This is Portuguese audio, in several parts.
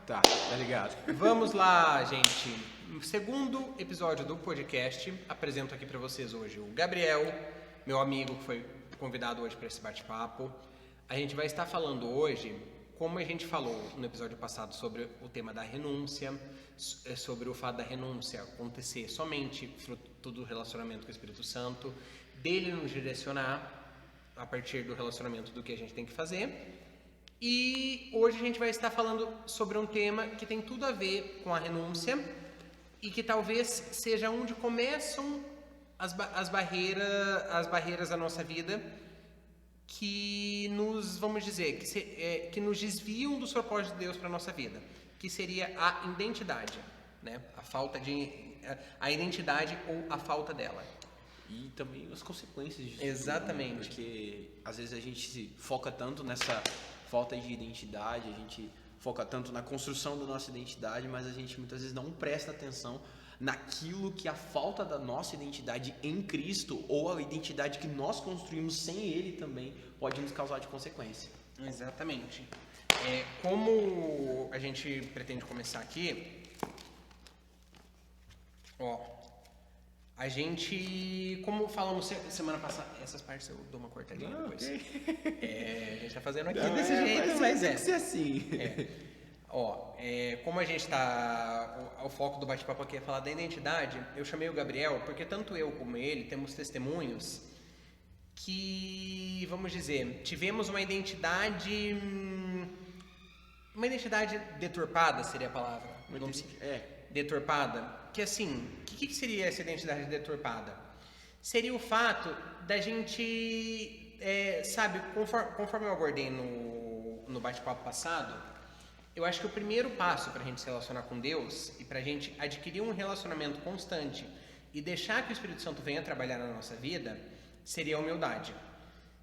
Tá ligado. Vamos lá, gente. No segundo episódio do podcast, apresento aqui pra vocês hoje o Gabriel, meu amigo que foi convidado hoje para esse bate-papo. A gente vai estar falando hoje, como a gente falou no episódio passado sobre o tema da renúncia, sobre o fato da renúncia acontecer somente fruto do relacionamento com o Espírito Santo, dele nos direcionar a partir do relacionamento do que a gente tem que fazer. E hoje a gente vai estar falando sobre um tema que tem tudo a ver com a renúncia e que talvez seja onde começam as barreiras da nossa vida que nos, vamos dizer, que nos desviam dos propósitos de Deus para a nossa vida, que seria a identidade, né? A identidade ou a falta dela. E também as consequências disso. Exatamente. Tudo, né? Porque às vezes a gente se foca tanto nessa falta de identidade, a gente foca tanto na construção da nossa identidade, mas a gente muitas vezes não presta atenção naquilo que a falta da nossa identidade em Cristo ou a identidade que nós construímos sem Ele também pode nos causar de consequência. Exatamente. Como a gente pretende começar aqui, a gente, como falamos semana passada, essas partes eu dou uma cortadinha depois. Okay. A gente tá fazendo aqui desse jeito, mas tem que ser assim. Como a gente tá, o foco do bate-papo aqui é falar da identidade, eu chamei o Gabriel porque tanto eu como ele temos testemunhos que, vamos dizer, tivemos uma identidade deturpada, seria a palavra. Deturpada. Que assim, o que seria essa identidade deturpada? Seria o fato da gente, conforme eu abordei no bate-papo passado, eu acho que o primeiro passo para a gente se relacionar com Deus e para a gente adquirir um relacionamento constante e deixar que o Espírito Santo venha trabalhar na nossa vida, seria a humildade.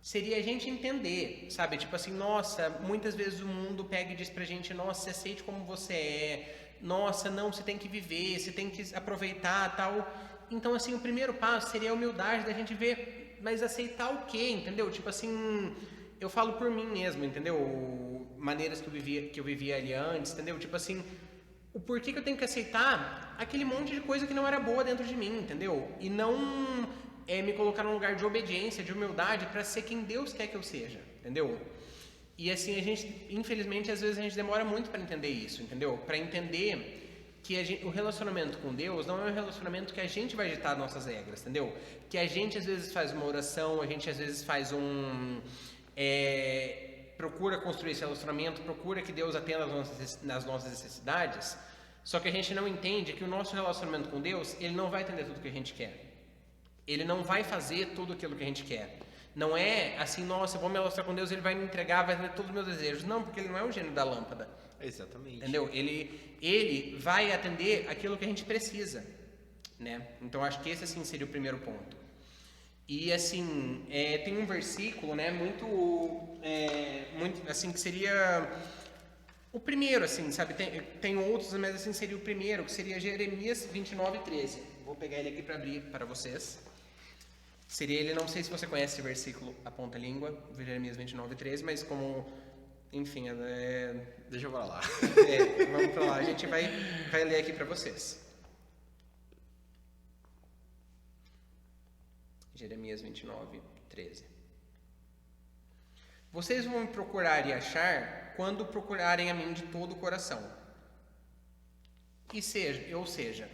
Seria a gente entender, sabe? Tipo assim, nossa, muitas vezes o mundo pega e diz pra gente, nossa, se aceite como você é, nossa, não, você tem que viver, você tem que aproveitar, tal. Então, assim, o primeiro passo seria a humildade da gente ver, mas aceitar o quê, entendeu? Tipo assim, eu falo por mim mesmo, entendeu? Maneiras que eu vivia ali antes, entendeu? Tipo assim, o porquê que eu tenho que aceitar aquele monte de coisa que não era boa dentro de mim, entendeu? E não me colocar num lugar de obediência, de humildade, para ser quem Deus quer que eu seja, entendeu? E assim, infelizmente, às vezes a gente demora muito para entender isso, entendeu? Para entender que o relacionamento com Deus não é um relacionamento que a gente vai ditar nossas regras, entendeu? Que a gente às vezes faz uma oração, a gente às vezes faz procura construir esse relacionamento, procura que Deus atenda nas nossas necessidades, só que a gente não entende que o nosso relacionamento com Deus, ele não vai atender tudo que a gente quer. Ele não vai fazer tudo aquilo que a gente quer. Não é assim, nossa, eu vou me relacionar com Deus, ele vai me entregar, vai atender todos os meus desejos. Não, porque ele não é o gênio da lâmpada. Exatamente. Entendeu? Ele vai atender aquilo que a gente precisa, né? Então, acho que esse, assim, seria o primeiro ponto. E, assim, tem um versículo, né, muito, assim, que seria o primeiro, assim, sabe? Tem outros, mas, assim, seria o primeiro, que seria Jeremias 29:13. Vou pegar ele aqui para abrir para vocês. Seria ele, não sei se você conhece esse versículo, a ponta língua, Jeremias 29:13, mas como, enfim, deixa eu falar lá. Vamos para lá, a gente vai ler aqui para vocês. Jeremias 29:13. Vocês vão me procurar e achar quando procurarem a mim de todo o coração. Ou seja,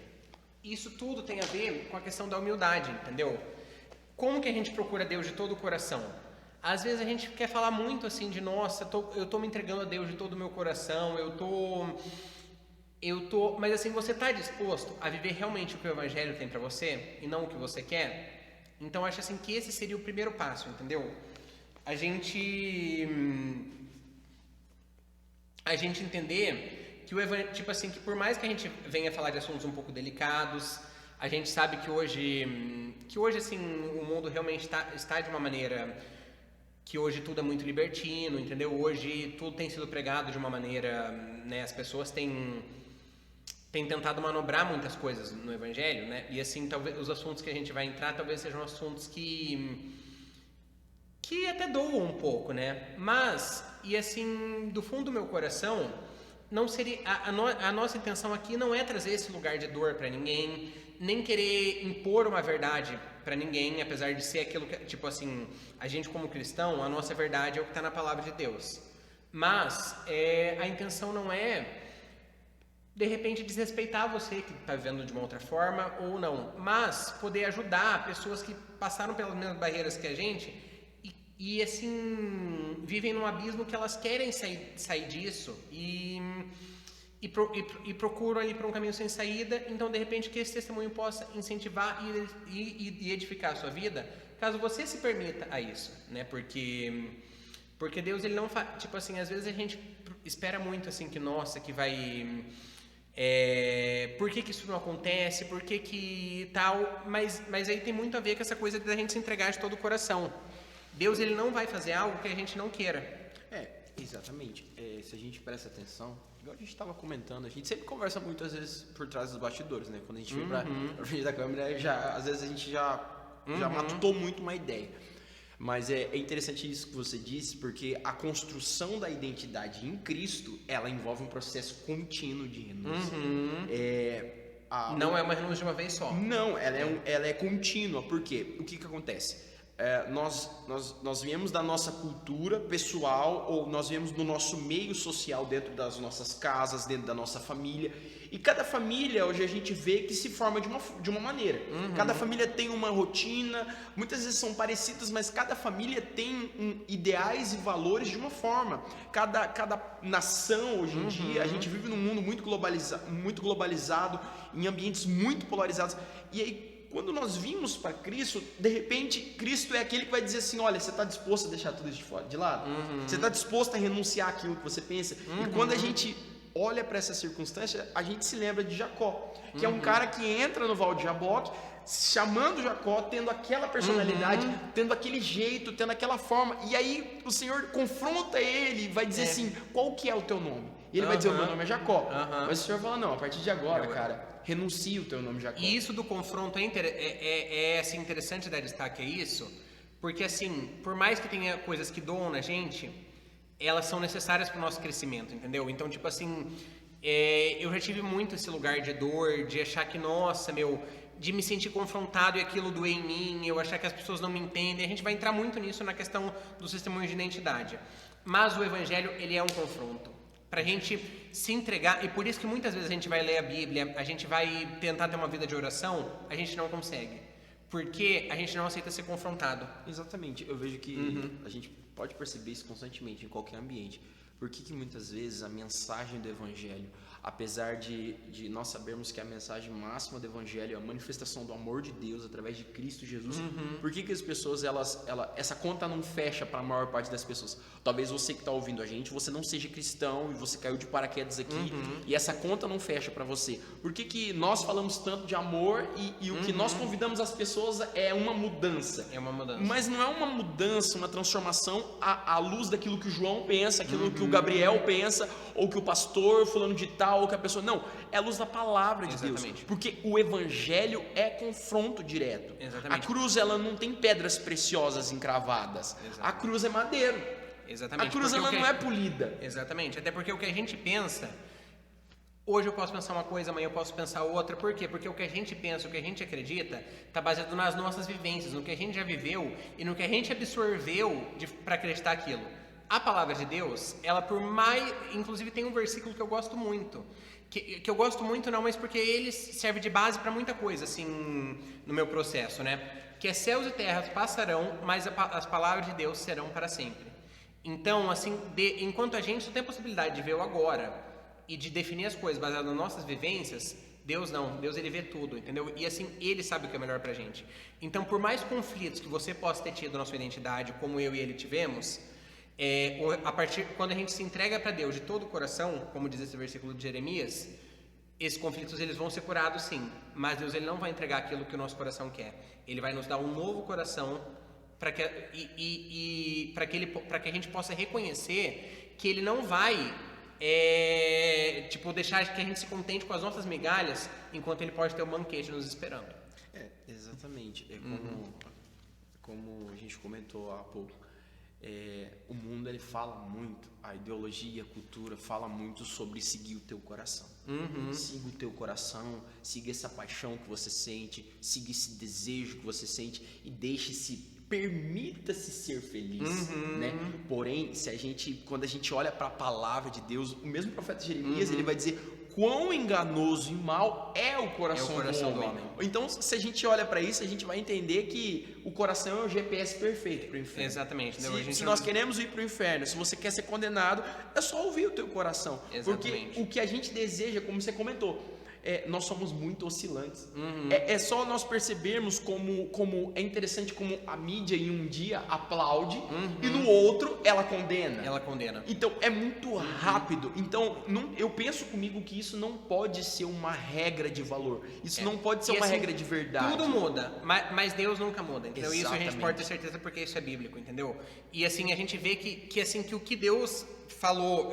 isso tudo tem a ver com a questão da humildade, entendeu? Como que a gente procura Deus de todo o coração? Às vezes a gente quer falar muito assim de, nossa, eu tô me entregando a Deus de todo o meu coração, mas assim, você está disposto a viver realmente o que o Evangelho tem para você e não o que você quer? Então, acho assim que esse seria o primeiro passo, entendeu? A gente entender que tipo assim, que por mais que a gente venha falar de assuntos um pouco delicados, a gente sabe que hoje assim, o mundo realmente está de uma maneira que hoje tudo é muito libertino, entendeu? Hoje tudo tem sido pregado de uma maneira, né? As pessoas têm tentado manobrar muitas coisas no Evangelho, né? E assim, talvez os assuntos que a gente vai entrar talvez sejam assuntos que até doam um pouco, né? Mas, e assim, do fundo do meu coração, não seria a nossa intenção aqui não é trazer esse lugar de dor para ninguém, nem querer impor uma verdade para ninguém, apesar de ser aquilo que, tipo assim, a gente como cristão, a nossa verdade é o que está na palavra de Deus. Mas a intenção não é, de repente, desrespeitar você que está vivendo de uma outra forma ou não, mas poder ajudar pessoas que passaram pelas mesmas barreiras que a gente e assim, vivem num abismo que elas querem sair disso e procuram ali por um caminho sem saída. Então, de repente, que esse testemunho possa incentivar e edificar a sua vida, caso você se permita a isso, né? Porque Deus, ele não faz... Tipo assim, às vezes a gente espera muito, assim, que, nossa, que vai... por que isso não acontece? Por que tal? Mas aí tem muito a ver com essa coisa da gente se entregar de todo o coração. Deus, ele não vai fazer algo que a gente não queira. Exatamente. Se a gente presta atenção, igual a gente estava comentando, a gente sempre conversa muito, às vezes, por trás dos bastidores, né? Quando a gente vem pra frente da câmera, às vezes a gente já matutou muito uma ideia. Mas é interessante isso que você disse, porque a construção da identidade em Cristo, ela envolve um processo contínuo de renúncia. Não é uma renúncia de uma vez só. Não, ela é contínua. Por quê? O que acontece? Nós viemos da nossa cultura pessoal, ou nós viemos do nosso meio social, dentro das nossas casas, dentro da nossa família. E cada família, hoje a gente vê que se forma de uma maneira. Cada família tem uma rotina, muitas vezes são parecidas, mas cada família tem ideais e valores de uma forma. Cada nação, hoje em dia, a gente vive num mundo muito globalizado, em ambientes muito polarizados. E aí, quando nós vimos para Cristo, de repente, Cristo é aquele que vai dizer assim, olha, você está disposto a deixar tudo isso de lado? Você está disposto a renunciar àquilo que você pensa? E quando a gente olha para essa circunstância, a gente se lembra de Jacó, que é um cara que entra no Val de Jaboque, chamando Jacó, tendo aquela personalidade, tendo aquele jeito, tendo aquela forma. E aí o Senhor confronta ele e vai dizer assim, qual que é o teu nome? E ele vai dizer, o meu nome é Jacó. Mas o Senhor fala, não, a partir de agora, cara, renuncia o teu nome Jacó. E isso do confronto é assim, interessante dar destaque a isso, porque assim, por mais que tenha coisas que doam na gente, elas são necessárias para o nosso crescimento, entendeu? Então, tipo assim, eu já tive muito esse lugar de dor, de achar que, nossa, de me sentir confrontado e aquilo doer em mim, eu achar que as pessoas não me entendem. A gente vai entrar muito nisso na questão dos testemunhos de identidade. Mas o Evangelho, ele é um confronto. Pra gente se entregar, e por isso que muitas vezes a gente vai ler a Bíblia, a gente vai tentar ter uma vida de oração, a gente não consegue. Porque a gente não aceita ser confrontado. Exatamente, eu vejo que a gente pode perceber isso constantemente em qualquer ambiente. Por que muitas vezes a mensagem do Evangelho, apesar de nós sabermos que a mensagem máxima do Evangelho é a manifestação do amor de Deus através de Cristo Jesus, por que as pessoas, essa conta não fecha para a maior parte das pessoas? Talvez você que está ouvindo a gente, você não seja cristão e você caiu de paraquedas aqui e essa conta não fecha para você. Por que nós falamos tanto de amor e o que nós convidamos as pessoas é uma mudança? É uma mudança. Mas não é uma mudança, uma transformação à luz daquilo que o João pensa, aquilo que o Gabriel pensa, ou que o pastor fulano de tal, ou que a pessoa... Não, é a luz da palavra de Deus. Porque o Evangelho é confronto direto. Exatamente. A cruz, ela não tem pedras preciosas encravadas. A cruz é madeiro. Exatamente. A cruz, ela não é polida. Exatamente. Até porque o que a gente pensa... Hoje eu posso pensar uma coisa, amanhã eu posso pensar outra. Por quê? Porque o que a gente pensa, o que a gente acredita, está baseado nas nossas vivências, no que a gente já viveu e no que a gente absorveu para acreditar aquilo. A palavra de Deus, ela por mais... Inclusive tem um versículo que eu gosto muito. Que eu gosto muito não, mas porque ele serve de base para muita coisa, assim, no meu processo, né? Que é céus e terras passarão, mas as palavras de Deus serão para sempre. Então, assim, enquanto a gente só tem a possibilidade de ver o agora e de definir as coisas baseadas nas nossas vivências, Deus não. Deus, ele vê tudo, entendeu? E assim, ele sabe o que é melhor pra gente. Então, por mais conflitos que você possa ter tido na sua identidade, como eu e ele tivemos... quando a gente se entrega para Deus de todo o coração, como diz esse versículo de Jeremias, esses conflitos eles vão ser curados sim, mas Deus ele não vai entregar aquilo que o nosso coração quer. Ele vai nos dar um novo coração para que a gente possa reconhecer que ele não vai deixar que a gente se contente com as nossas migalhas, enquanto ele pode ter um banquete nos esperando. Exatamente. Como a gente comentou há pouco. o mundo ele fala muito, a ideologia, a cultura fala muito sobre seguir o teu coração. Siga o teu coração, siga essa paixão que você sente, siga esse desejo que você sente e permita-se ser feliz, né? Porém, quando a gente olha para a palavra de Deus, o mesmo profeta Jeremias, ele vai dizer quão enganoso e mau é o coração do homem. Então, se a gente olha para isso, a gente vai entender que o coração é o GPS perfeito para o inferno. Exatamente. Se nós queremos ir para o inferno, se você quer ser condenado, é só ouvir o teu coração. Exatamente. Porque o que a gente deseja, como você comentou, nós somos muito oscilantes. É só nós percebermos como é interessante como a mídia em um dia aplaude e no outro ela condena. Então é muito rápido. Então eu penso comigo que isso não pode ser uma regra de valor. Isso não pode ser uma regra de verdade. Tudo muda, mas Deus nunca muda. Então isso a gente pode ter certeza porque isso é bíblico, entendeu? E assim a gente vê que o que Deus falou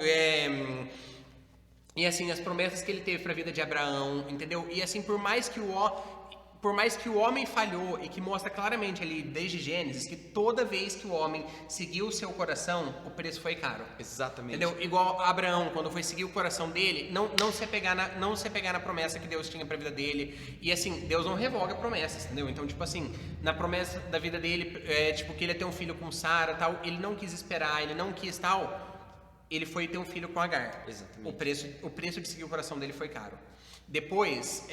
e assim, as promessas que ele teve para a vida de Abraão, entendeu? E assim, por mais que o homem falhou e que mostra claramente ali, desde Gênesis, que toda vez que o homem seguiu o seu coração, o preço foi caro. Exatamente. Entendeu? Igual Abraão, quando foi seguir o coração dele, não se apegar na promessa que Deus tinha para a vida dele. E assim, Deus não revoga promessas, entendeu? Então, tipo assim, na promessa da vida dele, tipo, que ele ia ter um filho com Sara, tal, ele não quis esperar, ele não quis tal... Ele foi ter um filho com Agar. Exatamente. O preço de seguir o coração dele foi caro. Depois,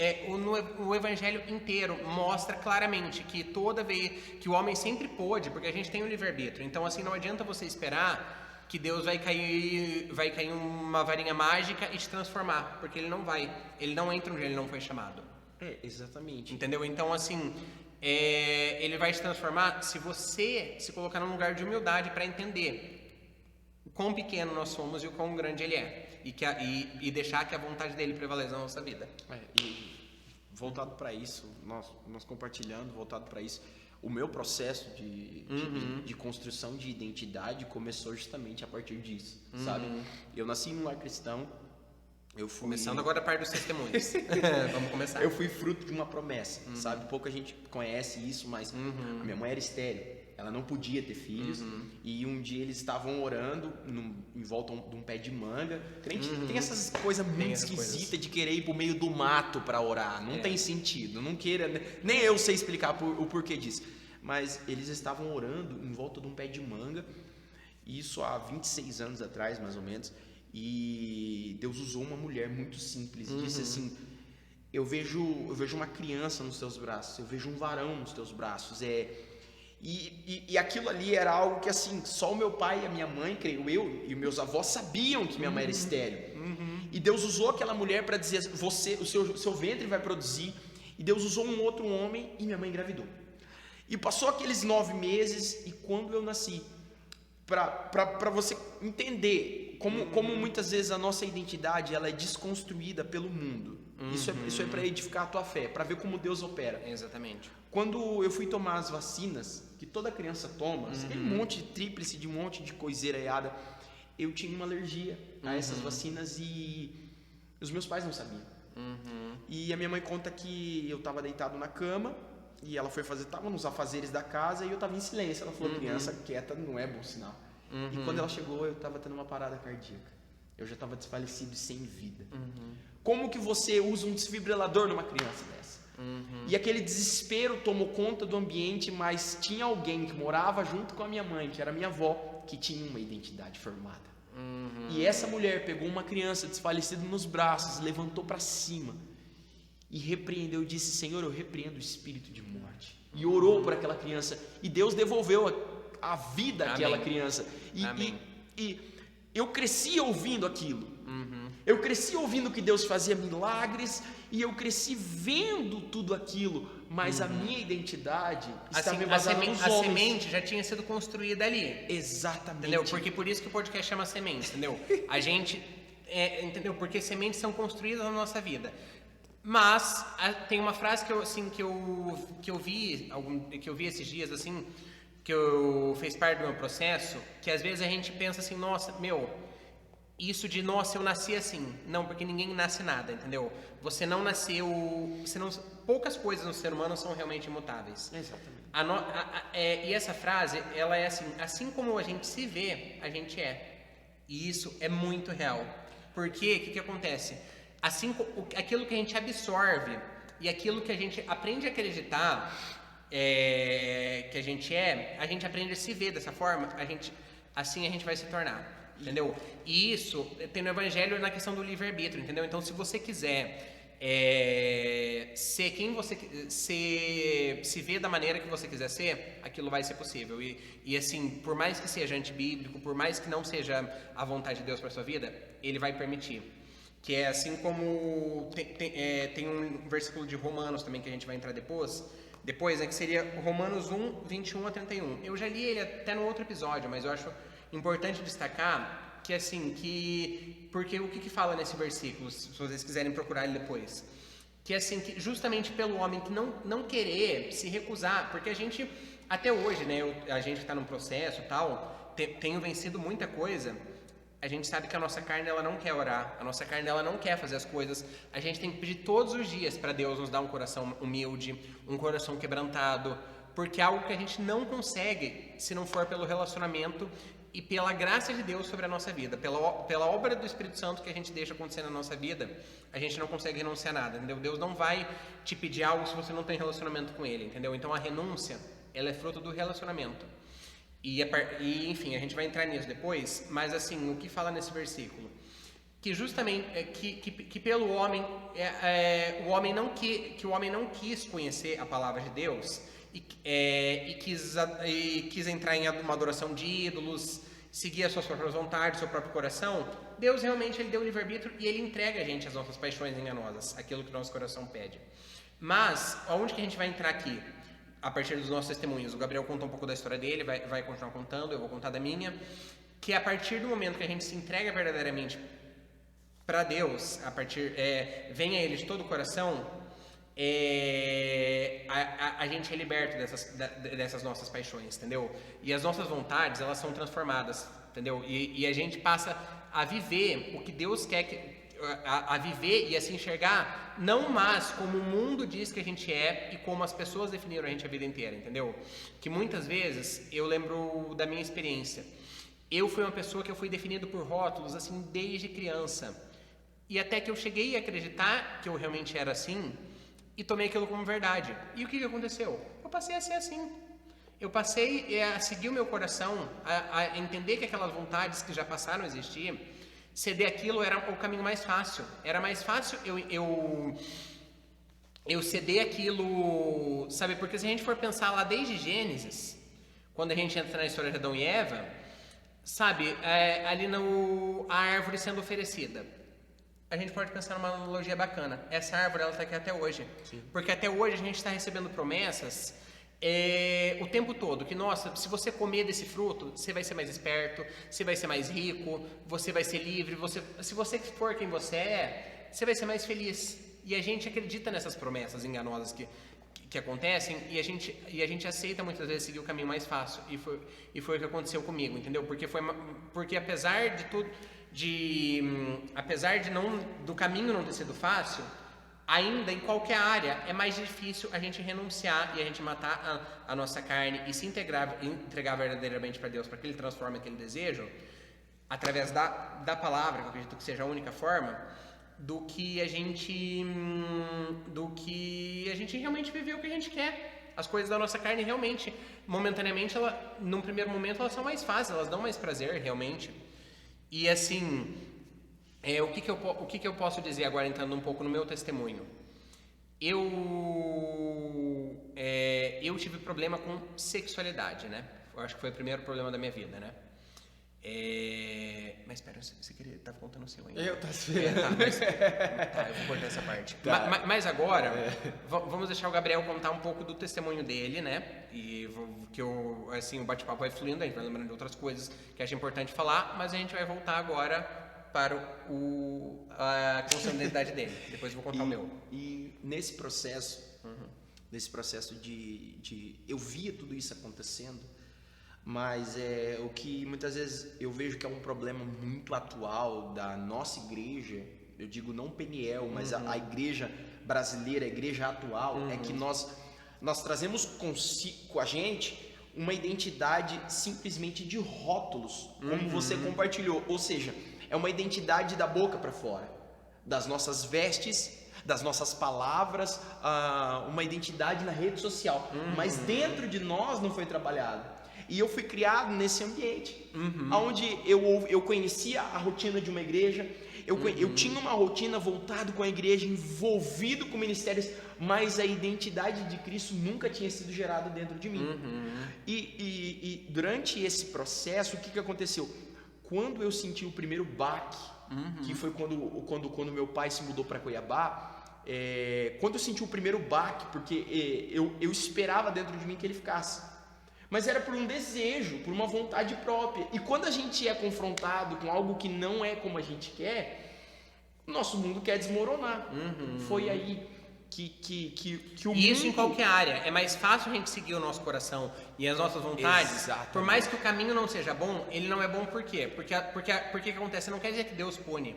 o evangelho inteiro mostra claramente que toda vez que o homem sempre pôde, porque a gente tem o livre-arbítrio, então assim, não adianta você esperar que Deus vai cair uma varinha mágica e te transformar, porque ele não entra onde ele não foi chamado. Exatamente. Entendeu? Então assim, ele vai te transformar se você se colocar num lugar de humildade para entender o quão pequeno nós somos e o quão grande ele é. E deixar que a vontade dele prevaleça na nossa vida. E voltado para isso, nós compartilhando, voltado para isso, o meu processo de construção de identidade começou justamente a partir disso, sabe? Eu nasci num lar cristão. Começando agora a parte dos testemunhos. Vamos começar. Eu fui fruto de uma promessa, sabe? Pouca gente conhece isso, mas a minha mãe era estéril. Ela não podia ter filhos. E um dia eles estavam orando em volta de um pé de manga. Crente tem essas coisas muito esquisitas de querer ir pro meio do mato para orar. Não tem sentido. Não queira. Nem eu sei explicar o porquê disso. Mas eles estavam orando em volta de um pé de manga. Isso há 26 anos atrás, mais ou menos. E Deus usou uma mulher muito simples e disse assim: eu vejo uma criança nos teus braços, eu vejo um varão nos teus braços. E aquilo ali era algo que assim, só o meu pai e a minha mãe, creio eu, e meus avós sabiam que minha mãe era estéril. E Deus usou aquela mulher para dizer: o seu ventre vai produzir. E Deus usou um outro homem e minha mãe engravidou. E passou aqueles 9 meses, e quando eu nasci, para você entender como muitas vezes a nossa identidade ela é desconstruída pelo mundo. Isso é para edificar a tua fé, para ver como Deus opera. Exatamente. Quando eu fui tomar as vacinas, que toda criança toma, aquele monte de tríplice, de um monte de coiseira errada, eu tinha uma alergia a essas vacinas e os meus pais não sabiam. E a minha mãe conta que eu estava deitado na cama e ela foi estava nos afazeres da casa e eu estava em silêncio. Ela falou: criança quieta não é bom sinal. E quando ela chegou, eu estava tendo uma parada cardíaca. Eu já estava desfalecido e sem vida. Como que você usa um desfibrilador numa criança dessa? E aquele desespero tomou conta do ambiente, mas tinha alguém que morava junto com a minha mãe, que era minha avó, que tinha uma identidade formada. E essa mulher pegou uma criança desfalecida nos braços, levantou para cima e repreendeu e disse: Senhor, eu repreendo o espírito de morte. E orou por aquela criança e Deus devolveu a vida àquela criança. E eu cresci ouvindo aquilo. Eu cresci ouvindo que Deus fazia milagres e eu cresci vendo tudo aquilo, mas a minha identidade está me embasada nos homens. A semente já tinha sido construída ali. Exatamente. Entendeu? Porque por isso que o podcast chama Semente, entendeu? A gente, entendeu? Porque sementes são construídas na nossa vida. Mas tem uma frase que eu vi esses dias, assim, que fez parte do meu processo, que às vezes a gente pensa assim: nossa, isso de, nossa, eu nasci assim. Não, porque ninguém nasce nada, entendeu? Você não nasceu... poucas coisas no ser humano são realmente imutáveis. Exatamente. E essa frase, ela é assim como a gente se vê, a gente é. E isso é muito real. Porque, o que acontece? Aquilo que a gente absorve e aquilo que a gente aprende a acreditar que a gente aprende a se ver dessa forma, assim a gente vai se tornar. Entendeu? E isso tem no Evangelho na questão do livre-arbítrio, entendeu? Então, se você quiser ser quem você se ver da maneira que você quiser ser, aquilo vai ser possível. E assim, por mais que seja antibíblico, por mais que não seja a vontade de Deus para sua vida, Ele vai permitir. Que é assim como tem um versículo de Romanos também que a gente vai entrar depois, que seria Romanos 1, 21 a 31. Eu já li ele até no outro episódio, mas eu acho importante destacar que assim, porque o que fala nesse versículo, se vocês quiserem procurar ele depois, que assim, que justamente pelo homem que não querer se recusar, porque a gente, até hoje, né, a gente que está num processo e tal, tenho vencido muita coisa, a gente sabe que a nossa carne, ela não quer orar, a nossa carne, ela não quer fazer as coisas, a gente tem que pedir todos os dias para Deus nos dar um coração humilde, um coração quebrantado, porque é algo que a gente não consegue se não for pelo relacionamento e pela graça de Deus sobre a nossa vida, pela obra do Espírito Santo que a gente deixa acontecer na nossa vida, a gente não consegue renunciar a nada, entendeu? Deus não vai te pedir algo se você não tem relacionamento com Ele, entendeu? Então a renúncia, ela é fruto do relacionamento. E enfim, a gente vai entrar nisso depois, mas assim, o que fala nesse versículo? Que justamente, que pelo homem, o homem não quis conhecer a palavra de Deus, e quis entrar em uma adoração de ídolos, seguir as suas próprias vontades, seu próprio coração. Deus realmente ele deu o livre-arbítrio e Ele entrega a gente as nossas paixões enganosas, aquilo que o nosso coração pede. Mas, aonde que a gente vai entrar aqui? A partir dos nossos testemunhos. O Gabriel contou um pouco da história dele, vai continuar contando, eu vou contar da minha. Que a partir do momento que a gente se entrega verdadeiramente para Deus, vem a Ele de todo o coração, a gente é liberto dessas nossas paixões, entendeu? E as nossas vontades, elas são transformadas, entendeu? E a gente passa a viver o que Deus quer a viver e a se enxergar, não mais como o mundo diz que a gente é e como as pessoas definiram a gente a vida inteira, entendeu? Que muitas vezes, eu lembro da minha experiência, eu fui uma pessoa que eu fui definido por rótulos, assim, desde criança, e até que eu cheguei a acreditar que eu realmente era assim, e tomei aquilo como verdade. E o que aconteceu? Eu passei a ser assim. Eu passei a seguir o meu coração, a entender que aquelas vontades que já passaram a existir, ceder aquilo era o caminho mais fácil. Era mais fácil eu ceder aquilo, sabe? Porque se a gente for pensar lá desde Gênesis, quando a gente entra na história de Adão e Eva, sabe? Ali a árvore sendo oferecida. A gente pode pensar numa analogia bacana. Essa árvore, ela está aqui até hoje. Sim. Porque até hoje a gente está recebendo promessas o tempo todo. Que, nossa, se você comer desse fruto, você vai ser mais esperto, você vai ser mais rico, você vai ser livre, se você for quem você é, você vai ser mais feliz. E a gente acredita nessas promessas enganosas que acontecem e a gente aceita muitas vezes seguir o caminho mais fácil. E foi o que aconteceu comigo, entendeu? Porque apesar de tudo... apesar do caminho não ter sido fácil, ainda em qualquer área é mais difícil a gente renunciar e a gente matar a nossa carne e se entregar verdadeiramente para Deus, para que Ele transforme aquele desejo através da palavra, que eu acredito que seja a única forma, do que a gente realmente viver o que a gente quer. As coisas da nossa carne realmente, momentaneamente, num primeiro momento elas são mais fáceis, elas dão mais prazer realmente. E assim, o que eu posso dizer agora, entrando um pouco no meu testemunho? Eu tive problema com sexualidade, né? Eu acho que foi o primeiro problema da minha vida, né? Mas espera, você queria... Tá contando o seu ainda? Eu tô esperando. Eu vou cortar essa parte. Tá. Mas agora, vamos deixar o Gabriel contar um pouco do testemunho dele, né? E que o bate-papo vai fluindo, a gente vai lembrando de outras coisas que acho importante falar, mas a gente vai voltar agora para a construção da identidade dele. Depois eu vou contar o meu. E nesse processo, de eu via tudo isso acontecendo, Mas o que muitas vezes eu vejo que é um problema muito atual da nossa igreja, eu digo não Peniel, mas a igreja brasileira, a igreja atual, é que nós trazemos com a gente uma identidade simplesmente de rótulos, como você compartilhou, ou seja, é uma identidade da boca para fora, das nossas vestes, das nossas palavras, uma identidade na rede social, mas dentro de nós não foi trabalhado. E eu fui criado nesse ambiente, onde eu conhecia a rotina de uma igreja, eu tinha uma rotina voltada com a igreja, envolvido com ministérios, mas a identidade de Cristo nunca tinha sido gerada dentro de mim. E durante esse processo, o que aconteceu? Quando eu senti o primeiro baque, que foi quando meu pai se mudou para Cuiabá, quando eu senti o primeiro baque, porque eu esperava dentro de mim que ele ficasse, mas era por um desejo, por uma vontade própria. E quando a gente é confrontado com algo que não é como a gente quer, nosso mundo quer desmoronar. Foi aí que o mundo... E isso em qualquer área. É mais fácil a gente seguir o nosso coração e as nossas vontades. Exatamente. Por mais que o caminho não seja bom, ele não é bom por quê? Porque que acontece? Não quer dizer que Deus pune.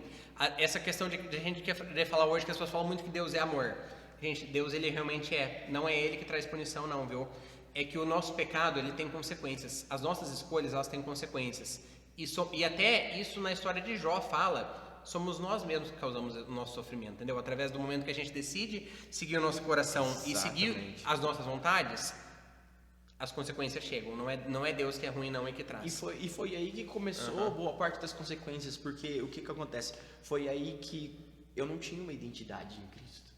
Essa questão de a gente quer falar hoje, que as pessoas falam muito que Deus é amor. Gente, Deus ele realmente é. Não é ele que traz punição não, viu? É que o nosso pecado ele tem consequências. As nossas escolhas elas têm consequências. E até isso na história de Jó fala, somos nós mesmos que causamos o nosso sofrimento, entendeu? Através do momento que a gente decide seguir o nosso coração e seguir as nossas vontades, as consequências chegam. Não é Deus que é ruim, não é que traz. E foi aí que começou boa parte das consequências, porque o que acontece? Foi aí que eu não tinha uma identidade em Cristo.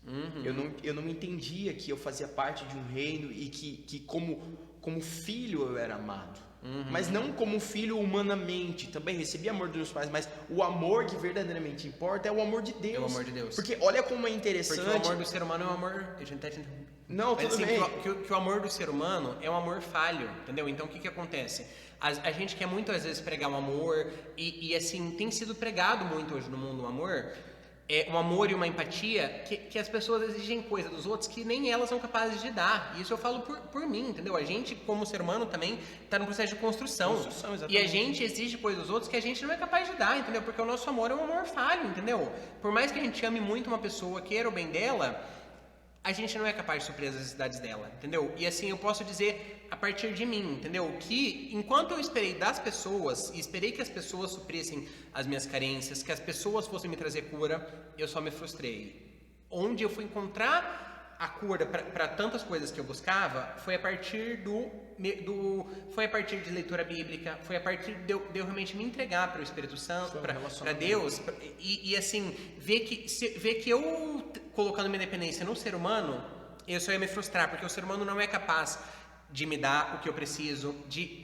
Eu não entendia que eu fazia parte de um reino e que como filho eu era amado. Mas não como filho humanamente. Também recebi amor dos meus pais, mas o amor que verdadeiramente importa é o amor de Deus. É o amor de Deus. Porque olha como é interessante. Porque o amor do ser humano é um amor... Não, mas, tudo assim, bem. que o amor do ser humano é um amor falho, entendeu? Então o que acontece? A gente quer muito às vezes pregar um amor e assim, tem sido pregado muito hoje no mundo um amor... um amor e uma empatia que as pessoas exigem coisa dos outros que nem elas são capazes de dar. E isso eu falo por mim, entendeu? A gente, como ser humano, também está no processo de construção. E a gente exige coisa dos outros que a gente não é capaz de dar, entendeu? Porque o nosso amor é um amor falho, entendeu? Por mais que a gente ame muito uma pessoa, queira o bem dela, a gente não é capaz de suprir as necessidades dela, entendeu? E assim, eu posso dizer a partir de mim, entendeu? Que enquanto eu esperei das pessoas e esperei que as pessoas suprissem as minhas carências, que as pessoas fossem me trazer cura, eu só me frustrei. Onde eu fui encontrar a cura para tantas coisas que eu buscava foi a partir foi a partir de leitura bíblica, foi a partir de eu realmente me entregar para o Espírito Santo, para Deus, e assim, ver que eu colocando minha dependência no ser humano, eu só ia me frustrar, porque o ser humano não é capaz de me dar o que eu preciso,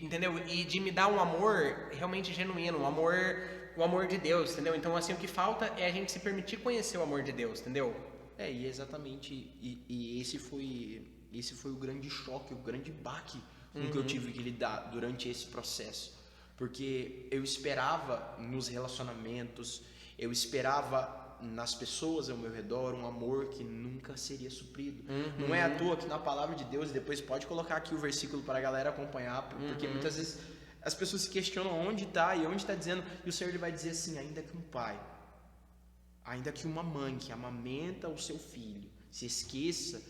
entendeu? E de me dar um amor realmente genuíno, o amor de Deus, entendeu? Então, assim, o que falta é a gente se permitir conhecer o amor de Deus, entendeu? E exatamente, e esse foi o grande choque, o grande baque com que eu tive que lidar durante esse processo, porque eu esperava nos relacionamentos, eu esperava nas pessoas ao meu redor um amor que nunca seria suprido. Não é à toa que na palavra de Deus, depois pode colocar aqui o versículo para a galera acompanhar, porque muitas vezes as pessoas se questionam onde está e onde está dizendo, e o Senhor ele vai dizer assim, ainda que um pai, ainda que uma mãe que amamenta o seu filho se esqueça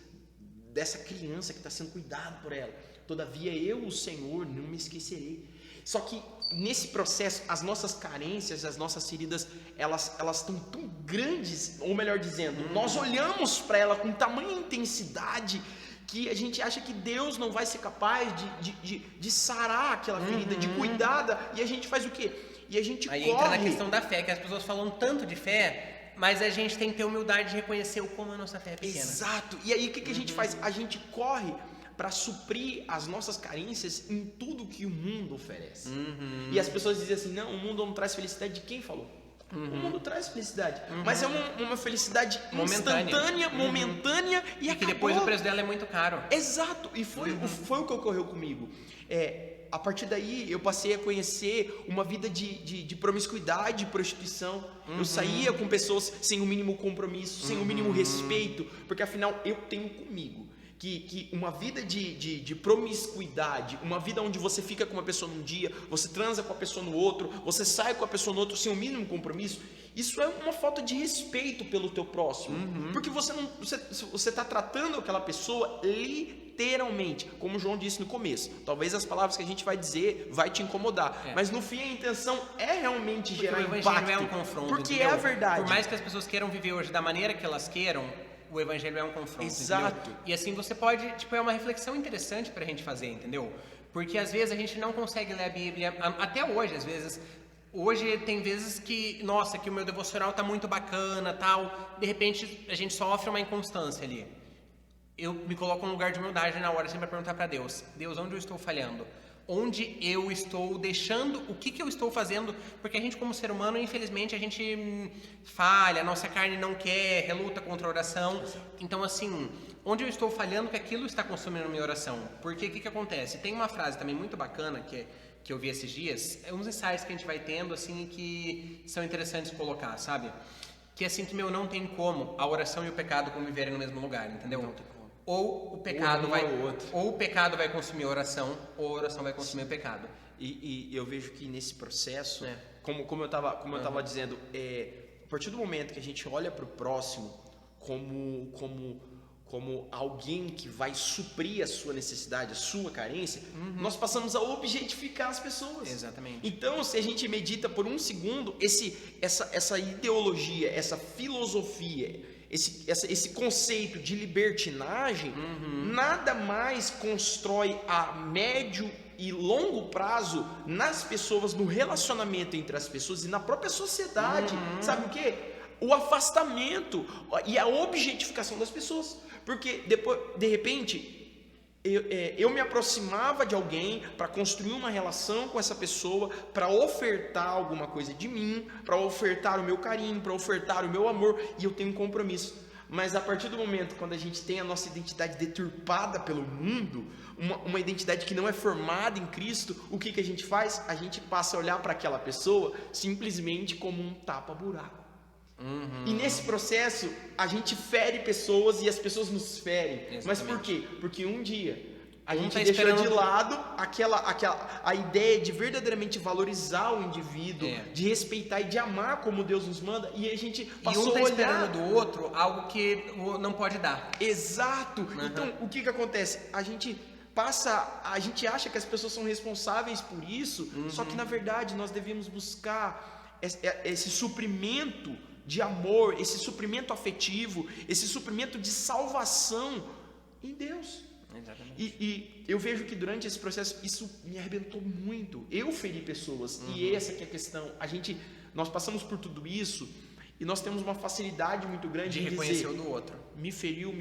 dessa criança que está sendo cuidado por ela, todavia eu, o Senhor, não me esquecerei. Só que nesse processo, as nossas carências, as nossas feridas, elas estão tão grandes, ou melhor dizendo, nós olhamos para ela com tamanha intensidade que a gente acha que Deus não vai ser capaz de sarar aquela ferida, de cuidar, e a gente faz o quê? E a gente aí corre. Entra na questão da fé, que as pessoas falam tanto de fé, mas a gente tem que ter humildade de reconhecer o como a nossa fé é pequena. Exato, e aí o que a gente faz? A gente corre para suprir as nossas carências em tudo que o mundo oferece. E as pessoas dizem assim, não, o mundo não traz felicidade. De quem falou? O mundo traz felicidade, mas é uma felicidade instantânea, momentânea e que depois o preço dela é muito caro. Exato, e foi o que ocorreu comigo. A partir daí eu passei a conhecer uma vida de promiscuidade, de prostituição. Eu saía com pessoas sem o mínimo compromisso, sem o mínimo respeito, porque afinal eu tenho comigo que uma vida de promiscuidade, uma vida onde você fica com uma pessoa num dia, você transa com a pessoa no outro, você sai com a pessoa no outro sem o mínimo compromisso, isso é uma falta de respeito pelo teu próximo. Porque você está tratando aquela pessoa literalmente, como o João disse no começo. Talvez as palavras que a gente vai dizer vai te incomodar, mas no fim a intenção é realmente gerar impacto. Porque o evangelho é um confronto, porque entendeu? é a verdade. Por mais que as pessoas queiram viver hoje da maneira que elas queiram, o evangelho é um confronto, exato. Entendeu? E assim você pode, é uma reflexão interessante pra gente fazer, entendeu? Porque às vezes a gente não consegue ler a Bíblia, até hoje, às vezes. Hoje tem vezes que, nossa, que o meu devocional tá muito bacana, tal, de repente a gente sofre uma inconstância ali. Eu me coloco num lugar de humildade na hora, sempre pra perguntar pra Deus, onde eu estou falhando? Onde eu estou deixando, o que eu estou fazendo, porque a gente como ser humano, infelizmente, a gente falha, a nossa carne não quer, reluta contra a oração. Então assim, onde eu estou falhando que aquilo está consumindo minha oração? Porque o que acontece? Tem uma frase também muito bacana que eu vi esses dias, é uns insights que a gente vai tendo, assim, que são interessantes de colocar, sabe? Que assim, que não tem como a oração e o pecado conviverem no mesmo lugar, entendeu? Não tem como. Ou o pecado vai consumir a oração, ou a oração vai consumir o pecado. E eu vejo que nesse processo, como eu estava dizendo, a partir do momento que a gente olha para o próximo como alguém que vai suprir a sua necessidade, a sua carência, nós passamos a objetificar as pessoas. Exatamente. Então, se a gente medita por um segundo, essa ideologia, essa filosofia, esse conceito de libertinagem, nada mais constrói a médio e longo prazo nas pessoas, no relacionamento entre as pessoas e na própria sociedade. Sabe o quê? O afastamento e a objetificação das pessoas. Porque depois, de repente, eu me aproximava de alguém para construir uma relação com essa pessoa, para ofertar alguma coisa de mim, para ofertar o meu carinho, para ofertar o meu amor, e eu tenho um compromisso. Mas a partir do momento quando a gente tem a nossa identidade deturpada pelo mundo, uma identidade que não é formada em Cristo, o que a gente faz? A gente passa a olhar para aquela pessoa simplesmente como um tapa-buraco. E nesse processo a gente fere pessoas e as pessoas nos ferem. Exatamente. Mas por quê? Porque um dia a gente deixou de lado a ideia de verdadeiramente valorizar o indivíduo, de respeitar e de amar como Deus nos manda, e a gente passou a olhar esperando do outro algo que não pode dar. Exato. Então o que acontece? A gente acha que as pessoas são responsáveis por isso, só que na verdade nós devemos buscar esse suprimento de amor, esse suprimento afetivo, esse suprimento de salvação em Deus. Exatamente. E eu vejo que durante esse processo isso me arrebentou muito. Eu feri pessoas, e essa que é a questão. Nós passamos por tudo isso e nós temos uma facilidade muito grande de reconhecer o do outro. Me feriu.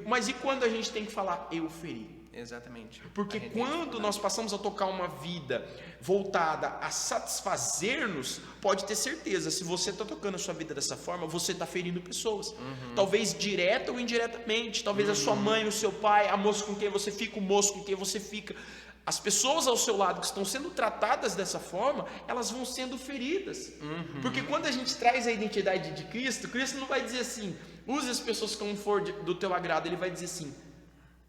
Mas e quando a gente tem que falar eu feri? Exatamente. Porque quando nós passamos a tocar uma vida voltada a satisfazer-nos, pode ter certeza, se você está tocando a sua vida dessa forma, você está ferindo pessoas. Talvez direta ou indiretamente, talvez a sua mãe, o seu pai, a moça com quem você fica, o moço com quem você fica. As pessoas ao seu lado que estão sendo tratadas dessa forma, elas vão sendo feridas. Porque quando a gente traz a identidade de Cristo, Cristo não vai dizer assim, use as pessoas como for do teu agrado, ele vai dizer assim,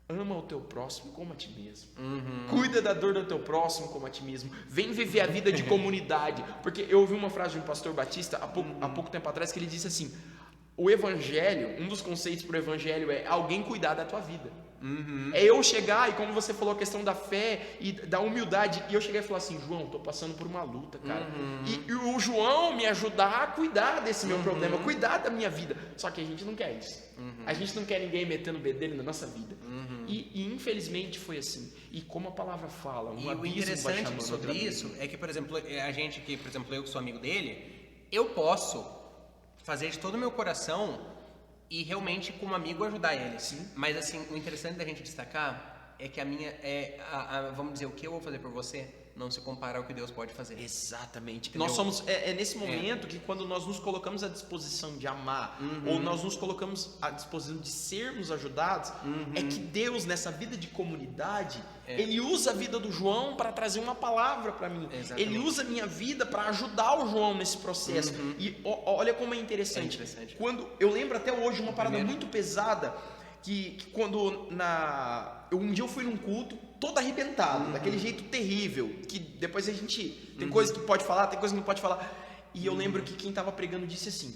ama o teu próximo como a ti mesmo. Cuida da dor do teu próximo como a ti mesmo. Vem viver a vida de comunidade. Porque eu ouvi uma frase de um pastor batista há pouco tempo atrás que ele disse assim, o evangelho, um dos conceitos para o evangelho é alguém cuidar da tua vida. É eu chegar, e como você falou a questão da fé e da humildade, e eu chegar e falar assim, João, estou passando por uma luta, cara. E o João me ajudar a cuidar desse meu problema, cuidar da minha vida. Só que a gente não quer isso. A gente não quer ninguém metendo bedelho na nossa vida. E infelizmente foi assim. E como a palavra fala, um abismo vai chamando. E o interessante sobre isso é que, por exemplo, a gente que, por exemplo, eu que sou amigo dele, eu posso fazer de todo o meu coração e realmente como amigo ajudar ele. Sim. Mas assim, o interessante da gente destacar é que vamos dizer, o que eu vou fazer por você não se compara ao que Deus pode fazer. Exatamente. Entendeu? Nós somos nesse momento que quando nós nos colocamos à disposição de amar, ou nós nos colocamos à disposição de sermos ajudados, é que Deus nessa vida de comunidade, Ele usa a vida do João para trazer uma palavra para mim. Exatamente. Ele usa a minha vida para ajudar o João nesse processo. E olha como é interessante. Quando eu lembro até hoje uma parada muito pesada. que quando um dia eu fui num culto todo arrebentado, daquele jeito terrível, que depois a gente tem coisa que pode falar, tem coisa que não pode falar. E eu lembro que quem estava pregando disse assim,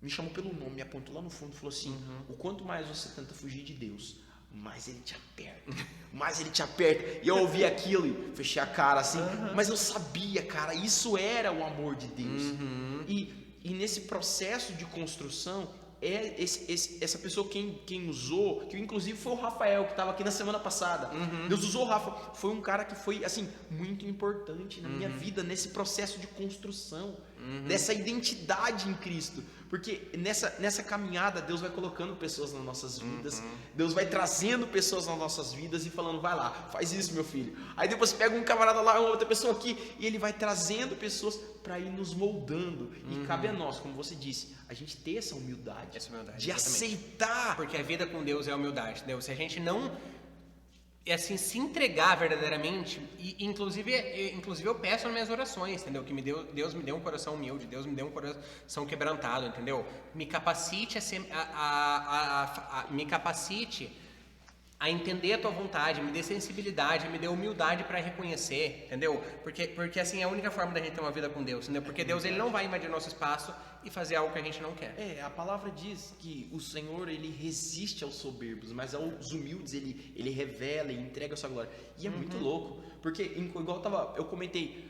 me chamou pelo nome, me apontou lá no fundo e falou assim, o quanto mais você tenta fugir de Deus, mais ele te aperta, mais ele te aperta. E eu ouvi aquilo e fechei a cara assim, mas eu sabia, cara, isso era o amor de Deus. E nesse processo de construção, essa pessoa quem usou, que inclusive foi o Rafael, que estava aqui na semana passada. Deus usou o Rafa, foi um cara que foi assim, muito importante na minha vida, nesse processo de construção, dessa identidade em Cristo. Porque nessa caminhada, Deus vai colocando pessoas nas nossas vidas, Deus vai trazendo pessoas nas nossas vidas e falando, vai lá, faz isso, meu filho. Aí depois pega um camarada lá, outra pessoa aqui, e ele vai trazendo pessoas para ir nos moldando. E cabe a nós, como você disse, a gente ter essa humildade de exatamente. Aceitar. Porque a vida com Deus é humildade, entendeu? Se a gente não assim, se entregar verdadeiramente, e inclusive eu peço nas minhas orações, entendeu? Que Deus me dê um coração humilde, Deus me dê um coração quebrantado, entendeu? Me capacite me capacite a entender a tua vontade, me dê sensibilidade, me dê humildade para reconhecer, entendeu? Porque assim é a única forma da gente ter uma vida com Deus, entendeu? Porque Deus ele não vai invadir nosso espaço e fazer algo que a gente não quer. A palavra diz que o Senhor ele resiste aos soberbos, mas aos humildes ele revela e entrega a sua glória. E é muito louco, porque igual eu comentei,